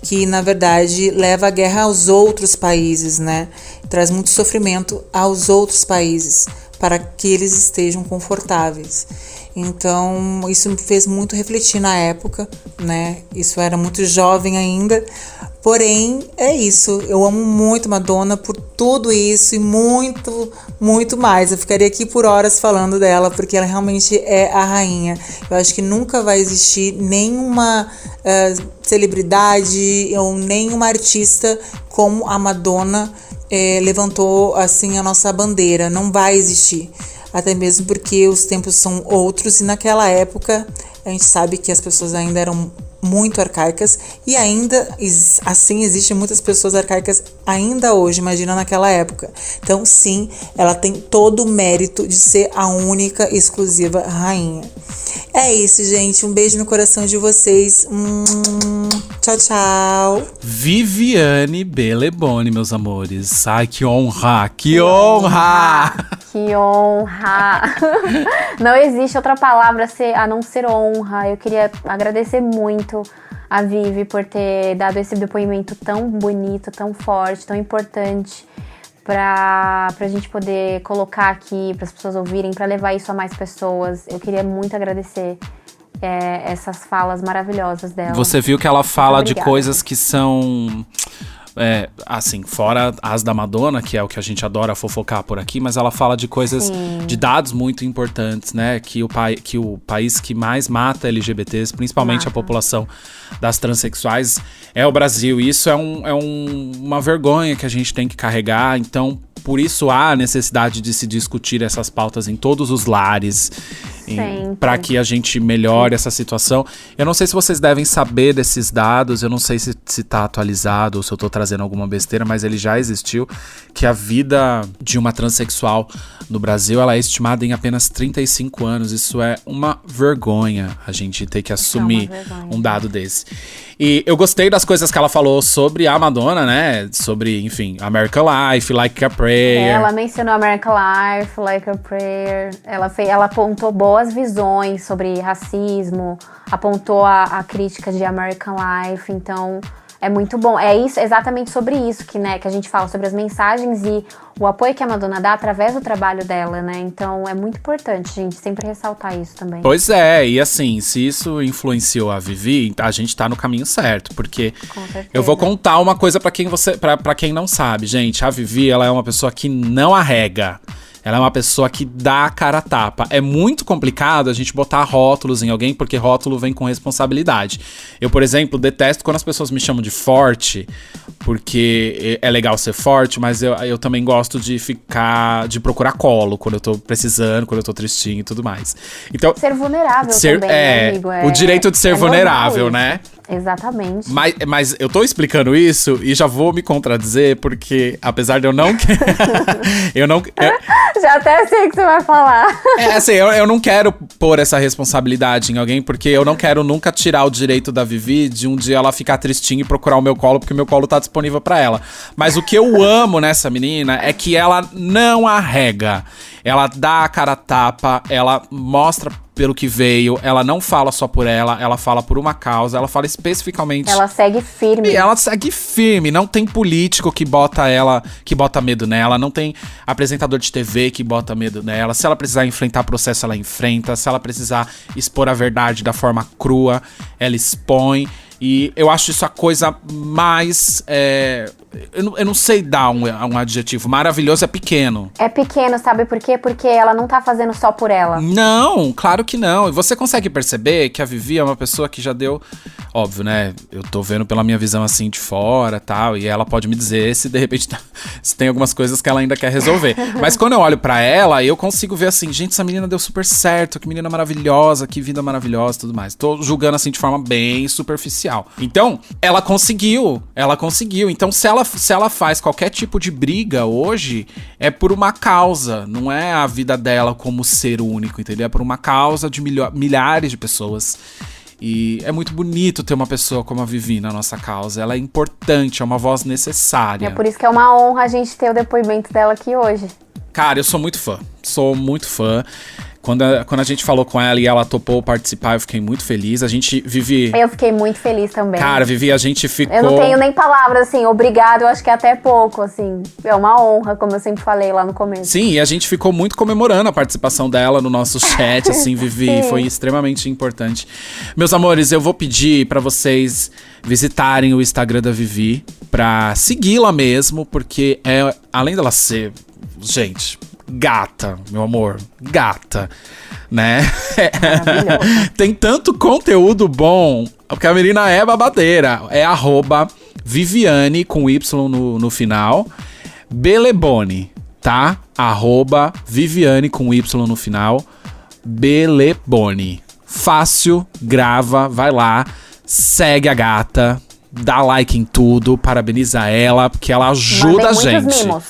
que na verdade leva a guerra aos outros países, né? Traz muito sofrimento aos outros países para que eles estejam confortáveis. Então, isso me fez muito refletir na época, né? Isso era muito jovem ainda. Porém, é isso. Eu amo muito Madonna por tudo isso e muito, muito mais. Eu ficaria aqui por horas falando dela, porque ela realmente é a rainha. Eu acho que nunca vai existir nenhuma celebridade ou nenhuma artista como a Madonna levantou assim a nossa bandeira. Não vai existir. Até mesmo porque os tempos são outros e naquela época a gente sabe que as pessoas ainda eram muito arcaicas e ainda assim existem muitas pessoas arcaicas ainda hoje, imagina naquela época. Então sim, ela tem todo o mérito de ser a única e exclusiva rainha. É isso, gente, um beijo no coração de vocês. Tchau, tchau. Viviane Beleboni, meus amores. Ai, que honra, que honra! Que honra! Não existe outra palavra a não ser honra. Eu queria agradecer muito a Vivi por ter dado esse depoimento tão bonito, tão forte, tão importante pra gente poder colocar aqui, para as pessoas ouvirem, para levar isso a mais pessoas. Eu queria muito agradecer essas falas maravilhosas dela. Você viu que ela fala de coisas que são assim, fora as da Madonna, que é o que a gente adora fofocar por aqui, mas ela fala de coisas, de dados muito importantes, né? Que o país que mais mata LGBTs, principalmente a população das transexuais, é o Brasil. E isso é uma vergonha que a gente tem que carregar. Então, por isso há necessidade de se discutir essas pautas em todos os lares, para que a gente melhore essa situação. Eu não sei se vocês devem saber desses dados, eu não sei se tá atualizado ou se eu tô trazendo alguma besteira, mas ele já existiu, que a vida de uma transexual no Brasil, ela é estimada em apenas 35 anos. Isso é uma vergonha, a gente ter que assumir um dado desse. E eu gostei das coisas que ela falou sobre a Madonna, né? Sobre, enfim, American Life, Like a Prayer. Ela mencionou American Life, Like a Prayer. Ela apontou boas visões sobre racismo, apontou a crítica de American Life. Então, é muito bom. É isso, exatamente sobre isso que a gente fala, sobre as mensagens e o apoio que a Madonna dá através do trabalho dela, né? Então é muito importante, gente, sempre ressaltar isso também. Pois é, e assim, se isso influenciou a Vivi, a gente tá no caminho certo, porque eu vou contar uma coisa pra quem não sabe, gente. A Vivi, ela é uma pessoa que não arrega. Ela é uma pessoa que dá a cara a tapa. É muito complicado a gente botar rótulos em alguém, porque rótulo vem com responsabilidade. Eu, por exemplo, detesto quando as pessoas me chamam de forte, porque é legal ser forte, mas eu também gosto de procurar colo quando eu tô precisando, quando eu tô tristinho e tudo mais. Então, ser vulnerável também, né, amigo? O direito de ser vulnerável, né? Exatamente. Mas eu tô explicando isso e já vou me contradizer, porque apesar de eu não... Já até sei o que você vai falar. Assim, eu não quero pôr essa responsabilidade em alguém, porque eu não quero nunca tirar o direito da Vivi de um dia ela ficar tristinha e procurar o meu colo, porque o meu colo tá disponível pra ela. Mas o que eu amo nessa menina é que ela não arrega. Ela dá a cara a tapa, ela mostra pelo que veio, ela não fala só por ela fala por uma causa, ela fala especificamente... Ela segue firme. E ela segue firme, não tem político que bota medo nela, não tem apresentador de TV que bota medo nela. Se ela precisar enfrentar processo, ela enfrenta. Se ela precisar expor a verdade da forma crua, ela expõe. E eu acho isso a coisa mais... Eu não sei dar um adjetivo. Maravilhoso é pequeno. É pequeno, sabe por quê? Porque ela não tá fazendo só por ela. Não, claro que não. E você consegue perceber que a Vivi é uma pessoa que já deu... Óbvio, né? Eu tô vendo pela minha visão assim de fora e tal. E ela pode me dizer se de repente se tem algumas coisas que ela ainda quer resolver. Mas quando eu olho pra ela, eu consigo ver assim... Gente, essa menina deu super certo. Que menina maravilhosa. Que vida maravilhosa e tudo mais. Tô julgando assim de forma bem superficial. Então, ela conseguiu. Então, se ela faz qualquer tipo de briga hoje, é por uma causa. Não é a vida dela como ser único, entendeu? É por uma causa de milhares de pessoas. E é muito bonito ter uma pessoa como a Vivi na nossa causa. Ela é importante, é uma voz necessária. É por isso que é uma honra a gente ter o depoimento dela aqui hoje. Cara, eu sou muito fã. Quando a gente falou com ela e ela topou participar, eu fiquei muito feliz. Eu fiquei muito feliz também. Cara, Vivi, a gente ficou... Eu não tenho nem palavras, assim, obrigado, eu acho que é até pouco, assim. É uma honra, como eu sempre falei lá no começo. Sim, e a gente ficou muito comemorando a participação dela no nosso chat, assim, Vivi. Sim. Foi extremamente importante. Meus amores, eu vou pedir pra vocês visitarem o Instagram da Vivi, pra segui-la mesmo, porque além dela ser... Gente... Gata, meu amor, gata, né? Tem tanto conteúdo bom, porque a menina é babadeira. É @Viviane, com Y no final, Beleboni, tá? @Viviane, com Y no final, Beleboni. Fácil, grava, vai lá, segue a gata, dá like em tudo, parabeniza ela, porque ela ajuda a gente. Mimos.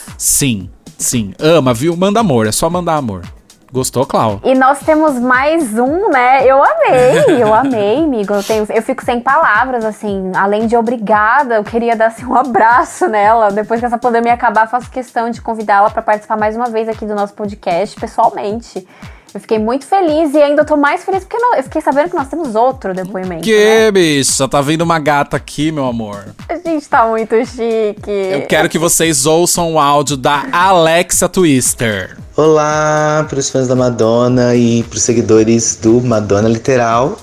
Sim, ama, viu? Manda amor, é só mandar amor. Gostou, Clau? E nós temos mais um, né? Eu amei, amigo. Eu fico sem palavras, assim. Além de obrigada, eu queria dar assim, um abraço nela. Depois que essa pandemia acabar, faço questão de convidá-la para participar mais uma vez aqui do nosso podcast, pessoalmente. Eu fiquei muito feliz e ainda tô mais feliz porque eu fiquei sabendo que nós temos outro depoimento. Que, né? Bicha? Tá vindo uma gata aqui, meu amor. A gente tá muito chique. Eu quero que vocês ouçam o áudio da Alexia Twister. Olá para os fãs da Madonna e para os seguidores do Madonna Literal.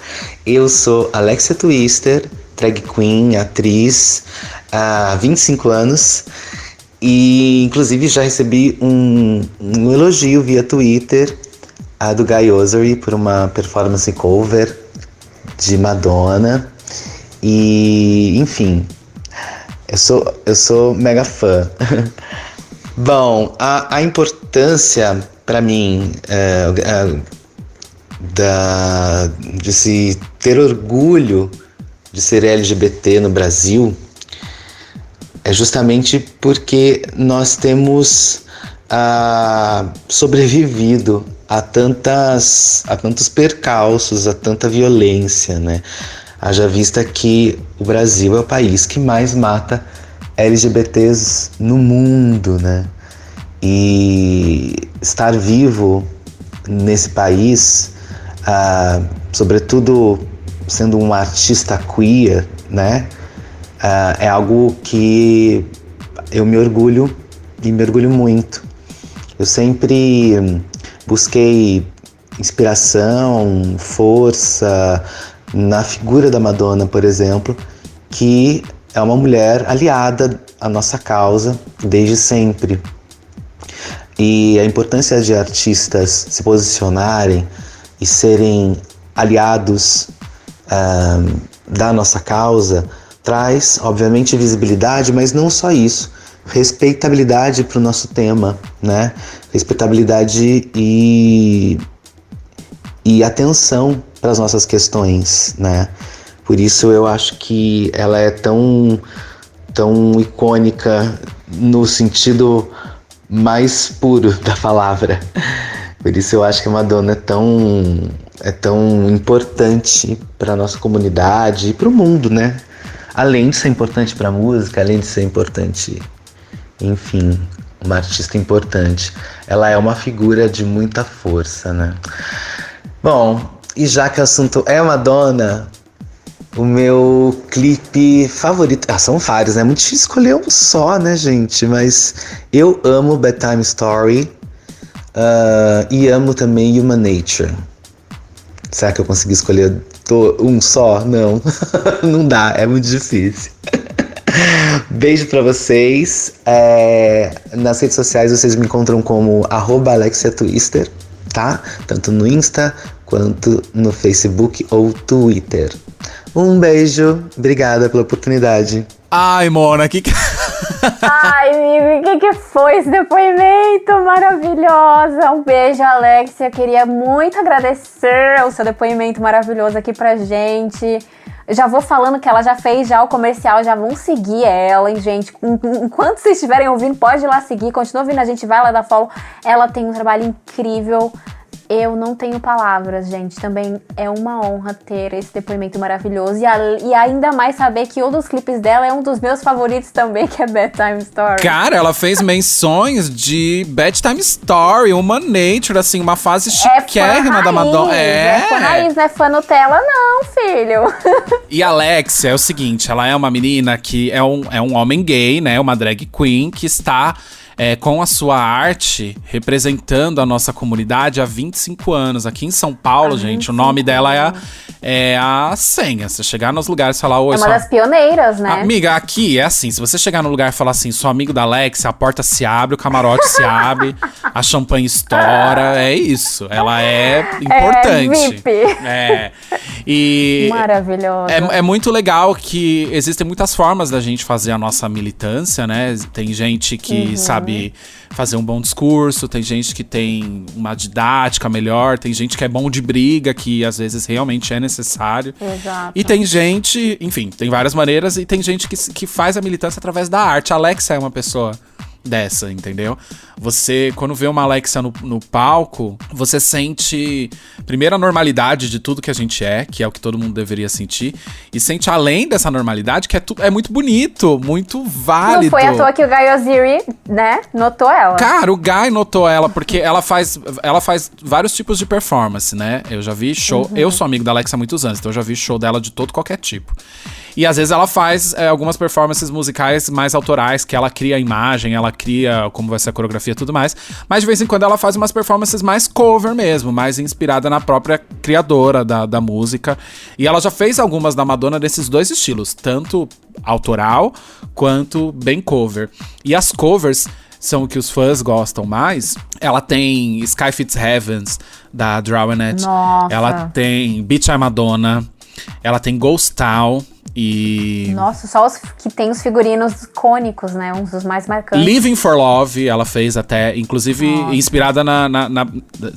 Eu sou Alexia Twister, drag queen, atriz. há 25 anos. E, inclusive, já recebi um elogio via Twitter do Guy Osery por uma performance cover de Madonna. E, enfim, eu sou mega fã. Bom, a importância para mim de se ter orgulho de ser LGBT no Brasil é justamente porque nós temos sobrevivido a tantos percalços, a tanta violência, né? Haja vista que o Brasil é o país que mais mata LGBTs no mundo, né? E estar vivo nesse país, sobretudo sendo um artista queer, né? É algo que eu me orgulho e me orgulho muito. Eu sempre busquei inspiração, força na figura da Madonna, por exemplo, que é uma mulher aliada à nossa causa desde sempre. E a importância de artistas se posicionarem e serem aliados da nossa causa traz, obviamente, visibilidade, mas não só isso. Respeitabilidade para o nosso tema, né? Respeitabilidade e atenção para as nossas questões, né? Por isso eu acho que ela é tão icônica no sentido mais puro da palavra. Por isso eu acho que a Madonna é tão importante para a nossa comunidade e para o mundo, né? Além de ser importante para a música, além de ser importante, enfim, uma artista importante, ela é uma figura de muita força, né? Bom, e já que o assunto é Madonna, o meu clipe favorito... são vários, né? É muito difícil escolher um só, né, gente? Mas eu amo Bedtime Story e amo também Human Nature. Será que eu consegui escolher um só? Não, não dá, é muito difícil. Beijo pra vocês. Nas redes sociais vocês me encontram como @AlexiaTwister, tá? Tanto no Insta quanto no Facebook ou Twitter. Um beijo, obrigada pela oportunidade. Ai, Mona, Ai, amigo, o que foi esse depoimento maravilhosa? Um beijo, Alexia. Queria muito agradecer o seu depoimento maravilhoso aqui pra gente. Já vou falando que ela já fez já o comercial, já vão seguir ela, hein, gente? Enquanto vocês estiverem ouvindo, pode ir lá seguir. Continua ouvindo a gente, vai lá dar follow. Ela tem um trabalho incrível. Eu não tenho palavras, gente. Também é uma honra ter esse depoimento maravilhoso. E ainda mais saber que um dos clipes dela é um dos meus favoritos também, que é Bedtime Story. Cara, ela fez menções de Bedtime Story, Human Nature, assim, uma fase chiquérrima da Madonna. É fã raiz, não é fã Nutella não, filho. E a Alexia é o seguinte, ela é uma menina que é um homem gay, né? Uma drag queen que está... com a sua arte, representando a nossa comunidade há 25 anos. Aqui em São Paulo, gente, o nome dela é a senha. Você chegar nos lugares e falar... Oi, é uma das pioneiras, né? Amiga, aqui é assim, se você chegar no lugar e falar assim, sou amigo da Alexia, a porta se abre, o camarote se abre, a champanhe estoura, é isso. Ela é importante. VIP. E maravilhosa. É muito legal que existem muitas formas da gente fazer a nossa militância, né? Tem gente que sabe fazer um bom discurso, tem gente que tem uma didática melhor, tem gente que é bom de briga, que às vezes realmente é necessário. Exato. E tem gente, enfim, tem várias maneiras, e tem gente que faz a militância através da arte. A Alexia é uma pessoa dessa, entendeu? Você, quando vê uma Alexia no palco, você sente, primeiro, a normalidade de tudo que a gente que é o que todo mundo deveria sentir, e sente além dessa normalidade, que é muito bonito, muito válido. Não foi à toa que o Guy Osery, né, notou ela. Cara, o Guy notou ela, porque ela faz vários tipos de performance, né? Eu já vi show, eu sou amigo da Alexia há muitos anos, então eu já vi show dela de todo qualquer tipo. E às vezes ela faz algumas performances musicais mais autorais, que ela cria a imagem, ela cria como vai ser a coreografia e tudo mais. Mas de vez em quando ela faz umas performances mais cover mesmo, mais inspirada na própria criadora da música. E ela já fez algumas da Madonna desses dois estilos, tanto autoral quanto bem cover. E as covers são o que os fãs gostam mais. Ela tem Sky Fits Heavens, da Drowned. Nossa. Ela tem Bitch I'm Madonna. Ela tem Ghost Town e... Nossa, só os que tem os figurinos icônicos, né? Uns dos mais marcantes. Living for Love, ela fez até, inclusive inspirada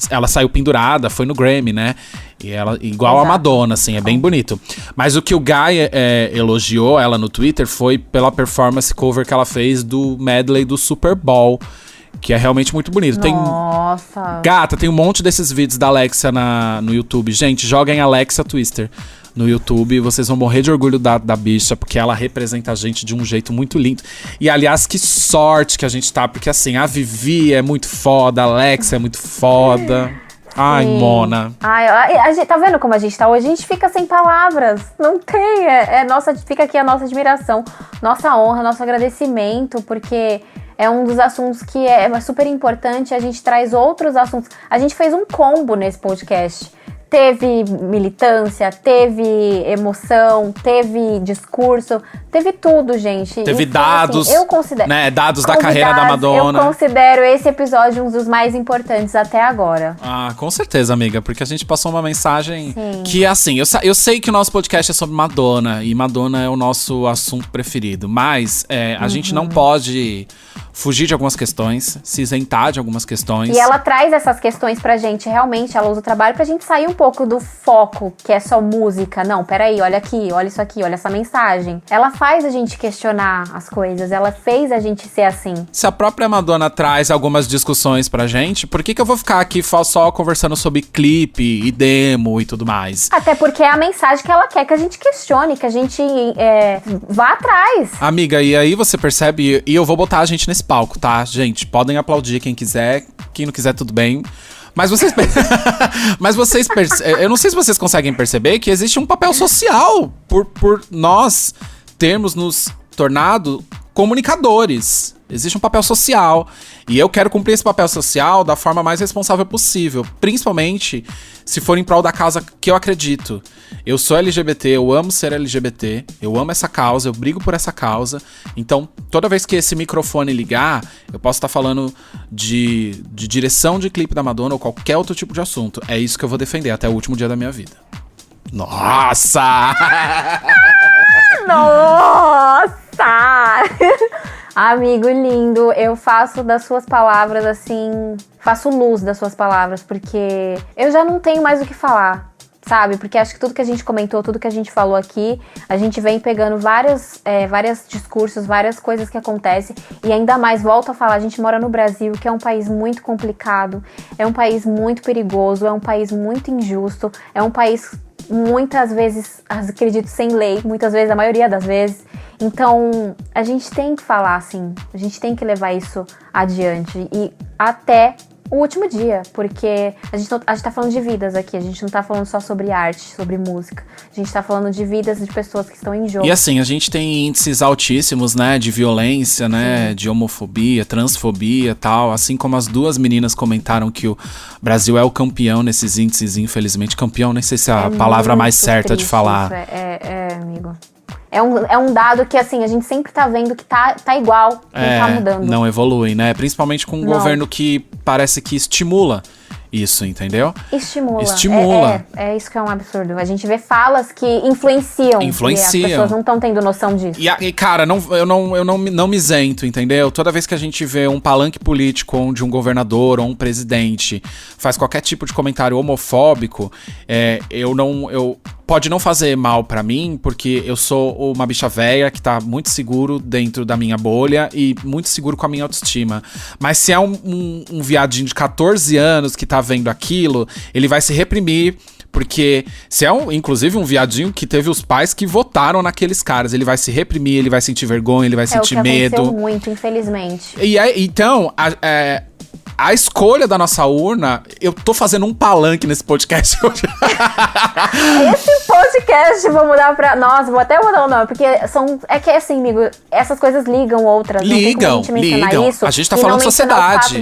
ela saiu pendurada, foi no Grammy, né? E ela, igual a Madonna, assim, é bem bonito. Mas o que o Guy elogiou ela no Twitter foi pela performance cover que ela fez do medley do Super Bowl, que é realmente muito bonito. Nossa! Gata, tem um monte desses vídeos da Alexia no YouTube. Gente, joguem Alexia Twister no YouTube, vocês vão morrer de orgulho da bicha, porque ela representa a gente de um jeito muito lindo. E, aliás, que sorte que a gente tá, porque, assim, a Vivi é muito foda, a Alexia é muito foda. Ai, Mona. Ai, a gente, tá vendo como a gente tá hoje? A gente fica sem palavras. Não tem. Fica aqui a nossa admiração, nossa honra, nosso agradecimento, porque é um dos assuntos que é super importante. A gente traz outros assuntos. A gente fez um combo nesse podcast. Teve militância, teve emoção, teve discurso, teve tudo, gente. Teve então, dados, assim, eu considero, né, dados da carreira da Madonna. Eu considero esse episódio um dos mais importantes até agora. Ah, com certeza, amiga, porque a gente passou uma mensagem Sim. que, assim, eu sei que o nosso podcast é sobre Madonna, e Madonna é o nosso assunto preferido, mas a gente não pode fugir de algumas questões, se isentar de algumas questões. E ela traz essas questões pra gente, realmente, ela usa o trabalho pra gente sair um pouco do foco, que é só música. Não, peraí, olha aqui, olha isso aqui, olha essa mensagem. Ela faz a gente questionar as coisas, ela fez a gente ser assim. Se a própria Madonna traz algumas discussões pra gente, por que eu vou ficar aqui só conversando sobre clipe e demo e tudo mais? Até porque é a mensagem que ela quer que a gente questione, que a gente vá atrás. Amiga, e aí você percebe, e eu vou botar a gente nesse palco, tá? Gente, podem aplaudir quem quiser, quem não quiser tudo bem. Mas vocês eu não sei se vocês conseguem perceber que existe um papel social por nós termos nos tornado comunicadores. Existe um papel social. E eu quero cumprir esse papel social da forma mais responsável possível. Principalmente se for em prol da causa que eu acredito. Eu sou LGBT, eu amo ser LGBT, eu amo essa causa, eu brigo por essa causa. Então, toda vez que esse microfone ligar, eu posso estar falando de direção de clipe da Madonna ou qualquer outro tipo de assunto. É isso que eu vou defender até o último dia da minha vida. Nossa! Nossa! Amigo lindo, eu faço das suas palavras assim, faço luz das suas palavras, porque eu já não tenho mais o que falar, sabe? Porque acho que tudo que a gente comentou, tudo que a gente falou aqui, a gente vem pegando vários discursos, várias coisas que acontecem, e ainda mais, volto a falar, a gente mora no Brasil, que é um país muito complicado, é um país muito perigoso, é um país muito injusto, é um país muitas vezes, acredito, sem lei, muitas vezes, a maioria das vezes. Então, a gente tem que falar assim, a gente tem que levar isso adiante e até o último dia, porque a gente tá falando de vidas aqui, a gente não tá falando só sobre arte, sobre música, a gente tá falando de vidas de pessoas que estão em jogo. E assim, a gente tem índices altíssimos, né, de violência, né, sim, de homofobia, transfobia e tal, assim como as duas meninas comentaram que o Brasil é o campeão nesses índices, infelizmente, campeão, nem sei se é a palavra mais certa de falar. Amigo. É um dado que, assim, a gente sempre tá vendo que tá igual, não tá mudando. Não evolui, né? Principalmente com um governo que parece que estimula isso, entendeu? Estimula. É isso que é um absurdo. A gente vê falas que influenciam. E as pessoas não estão tendo noção disso. E cara, eu não me isento, entendeu? Toda vez que a gente vê um palanque político onde um governador ou um presidente faz qualquer tipo de comentário homofóbico, pode não fazer mal pra mim, porque eu sou uma bicha velha que tá muito seguro dentro da minha bolha e muito seguro com a minha autoestima. Mas se é um viadinho de 14 anos que tá vendo aquilo, ele vai se reprimir, porque se é inclusive um viadinho que teve os pais que votaram naqueles caras, ele vai se reprimir, ele vai sentir vergonha, ele vai sentir medo. Aconteceu muito, infelizmente. E então, a escolha da nossa urna, eu tô fazendo um palanque nesse podcast hoje. Esse podcast, vou mudar pra... Nossa, vou até mudar o nome, porque é que assim, amigo, essas coisas ligam outras. Ligam. Isso, a gente tá falando de sociedade.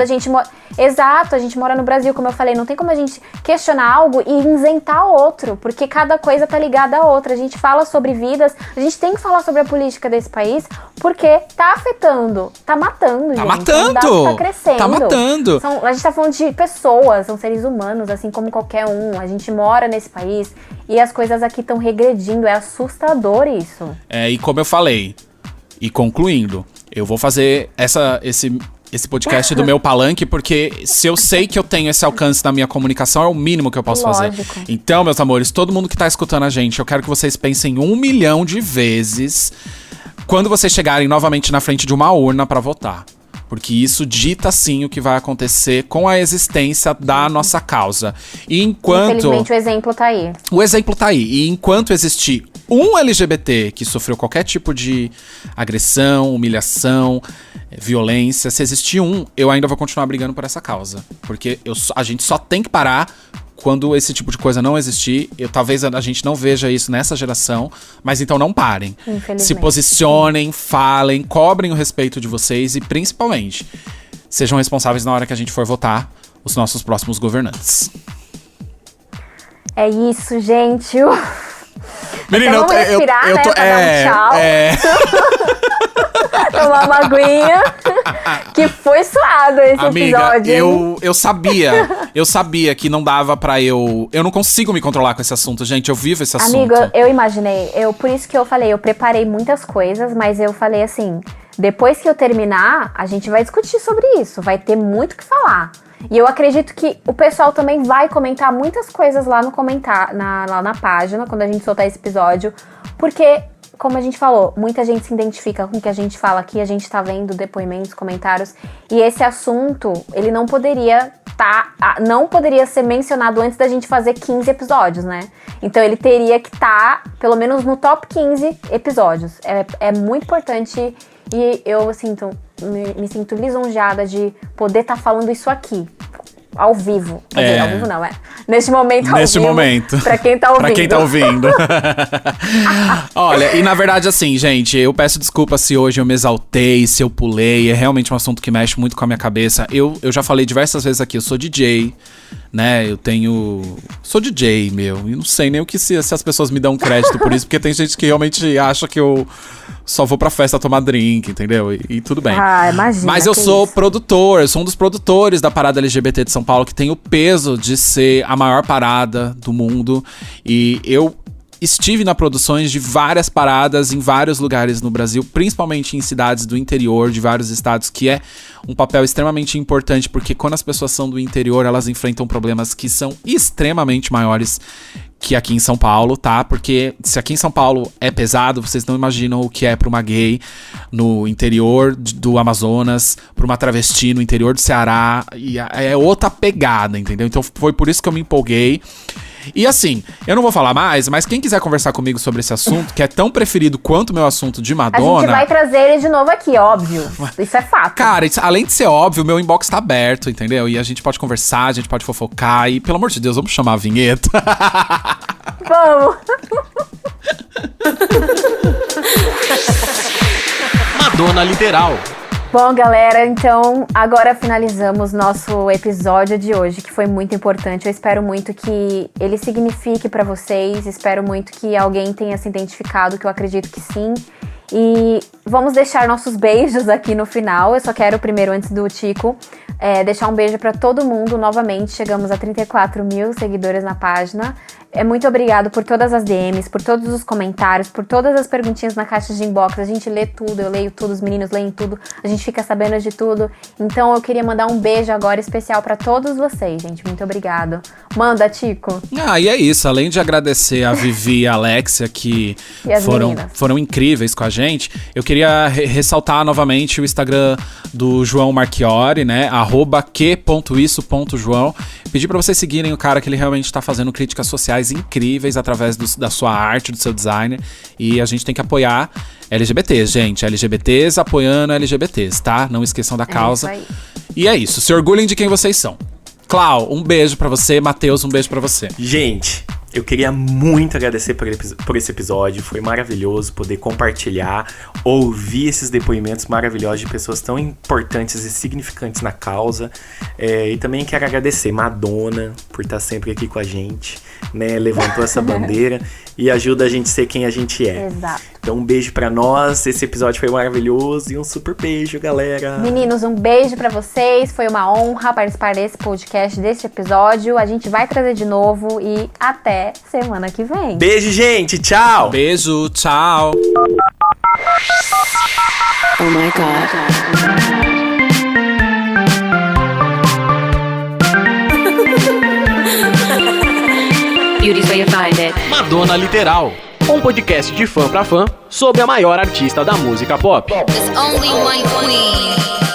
Exato, a gente mora no Brasil, como eu falei, não tem como a gente questionar algo e isentar outro, porque cada coisa tá ligada à outra. A gente fala sobre vidas, a gente tem que falar sobre a política desse país, porque tá afetando, tá matando, tá gente. Matando! Tá crescendo. Tá matando! A gente tá falando de pessoas, são seres humanos, assim como qualquer um. A gente mora nesse país e as coisas aqui estão regredindo, é assustador isso. E como eu falei, e concluindo, eu vou fazer esse podcast do meu palanque, porque se eu sei que eu tenho esse alcance na minha comunicação, é o mínimo que eu posso fazer. Então, meus amores, todo mundo que tá escutando a gente, eu quero que vocês pensem 1 milhão de vezes quando vocês chegarem novamente na frente de uma urna pra votar. Porque isso dita, sim, o que vai acontecer com a existência da nossa causa. E enquanto... Infelizmente, o exemplo tá aí. O exemplo tá aí. E enquanto existir um LGBT que sofreu qualquer tipo de agressão, humilhação, violência, se existir um, eu ainda vou continuar brigando por essa causa. Porque a gente só tem que parar quando esse tipo de coisa não existir. Talvez a gente não veja isso nessa geração, mas então não parem. Se posicionem, falem, cobrem o respeito de vocês e, principalmente, sejam responsáveis na hora que a gente for votar os nossos próximos governantes. É isso, gente. Menina, então, vamos respirar, né? Pra dar um tchau. Tomar uma aguinha. Que foi suado esse episódio. Amiga, eu sabia que não dava pra eu não consigo me controlar com esse assunto, gente. Eu vivo esse assunto. Amigo, eu imaginei. Por isso que eu falei, eu preparei muitas coisas, mas eu falei assim, depois que eu terminar, a gente vai discutir sobre isso. Vai ter muito o que falar. E eu acredito que o pessoal também vai comentar muitas coisas lá no lá na página, quando a gente soltar esse episódio. Porque, como a gente falou, muita gente se identifica com o que a gente fala aqui. A gente tá vendo depoimentos, comentários. E esse assunto, ele não poderia ser mencionado antes da gente fazer 15 episódios, né? Então ele teria que estar, pelo menos, no top 15 episódios. É muito importante. E eu me sinto lisonjeada de poder estar falando isso aqui, ao vivo. Ao vivo não, neste momento ao vivo. Pra quem tá ouvindo. Pra quem tá ouvindo. Olha, e na verdade assim, gente, eu peço desculpa se hoje eu me exaltei, se eu pulei. É realmente um assunto que mexe muito com a minha cabeça. Eu já falei diversas vezes aqui, eu sou DJ, né? Sou DJ, e não sei nem se as pessoas me dão crédito por isso, porque tem gente que realmente acha que eu só vou pra festa tomar drink, entendeu? E tudo bem. Imagina. Mas eu sou produtor, eu sou um dos produtores da parada LGBT de São Paulo, que tem o peso de ser a maior parada do mundo. E eu estive na produções de várias paradas em vários lugares no Brasil, principalmente em cidades do interior de vários estados, que é um papel extremamente importante, porque quando as pessoas são do interior, elas enfrentam problemas que são extremamente maiores que aqui em São Paulo, tá? Porque se aqui em São Paulo é pesado, vocês não imaginam o que é pra uma gay no interior do Amazonas, pra uma travesti no interior do Ceará, e é outra pegada, entendeu? Então foi por isso que eu me empolguei. E assim, eu não vou falar mais, mas quem quiser conversar comigo sobre esse assunto, que é tão preferido quanto o meu assunto de Madonna... A gente vai trazer ele de novo aqui, óbvio. Isso é fato. Cara, além de ser óbvio, o meu inbox tá aberto, entendeu? E a gente pode conversar, a gente pode fofocar. E, pelo amor de Deus, vamos chamar a vinheta? Vamos! Madonna Literal. Bom, galera, então agora finalizamos nosso episódio de hoje, que foi muito importante. Eu espero muito que ele signifique pra vocês, espero muito que alguém tenha se identificado, que eu acredito que sim. E vamos deixar nossos beijos aqui no final. Eu só quero primeiro, antes do Tico, deixar um beijo pra todo mundo. Novamente, chegamos a 34 mil seguidores na página. Muito obrigado por todas as DMs, por todos os comentários, por todas as perguntinhas na caixa de inbox. A gente lê tudo, eu leio tudo, os meninos leem tudo, a gente fica sabendo de tudo. Então eu queria mandar um beijo agora especial pra todos vocês, gente. Muito obrigado. Manda, Tico. E é isso. Além de agradecer a Vivi e a Alexia, que foram incríveis com a gente, eu queria ressaltar novamente o Instagram do João Marchiori, né? @que.isso.joão. Pedir pra vocês seguirem o cara, que ele realmente tá fazendo críticas sociais incríveis através da sua arte, do seu designer. E a gente tem que apoiar LGBTs, gente. LGBTs apoiando LGBTs, tá? Não esqueçam da causa. Isso aí. E é isso, se orgulhem de quem vocês são. Clau, um beijo pra você. Matheus, um beijo pra você. Gente, eu queria muito agradecer por esse episódio. Foi maravilhoso poder compartilhar, ouvir esses depoimentos maravilhosos de pessoas tão importantes e significantes na causa. E também quero agradecer Madonna por estar sempre aqui com a gente, né? Levantou essa bandeira e ajuda a gente a ser quem a gente é. Exato. Então um beijo pra nós, esse episódio foi maravilhoso e um super beijo, galera. Meninos, um beijo pra vocês, foi uma honra participar desse podcast, desse episódio. A gente vai trazer de novo e até semana que vem. Beijo, gente, tchau! Beijo, tchau! Oh my God. Beauty's where you find it. Madonna Literal, um podcast de fã pra fã sobre a maior artista da música pop. There's only one queen.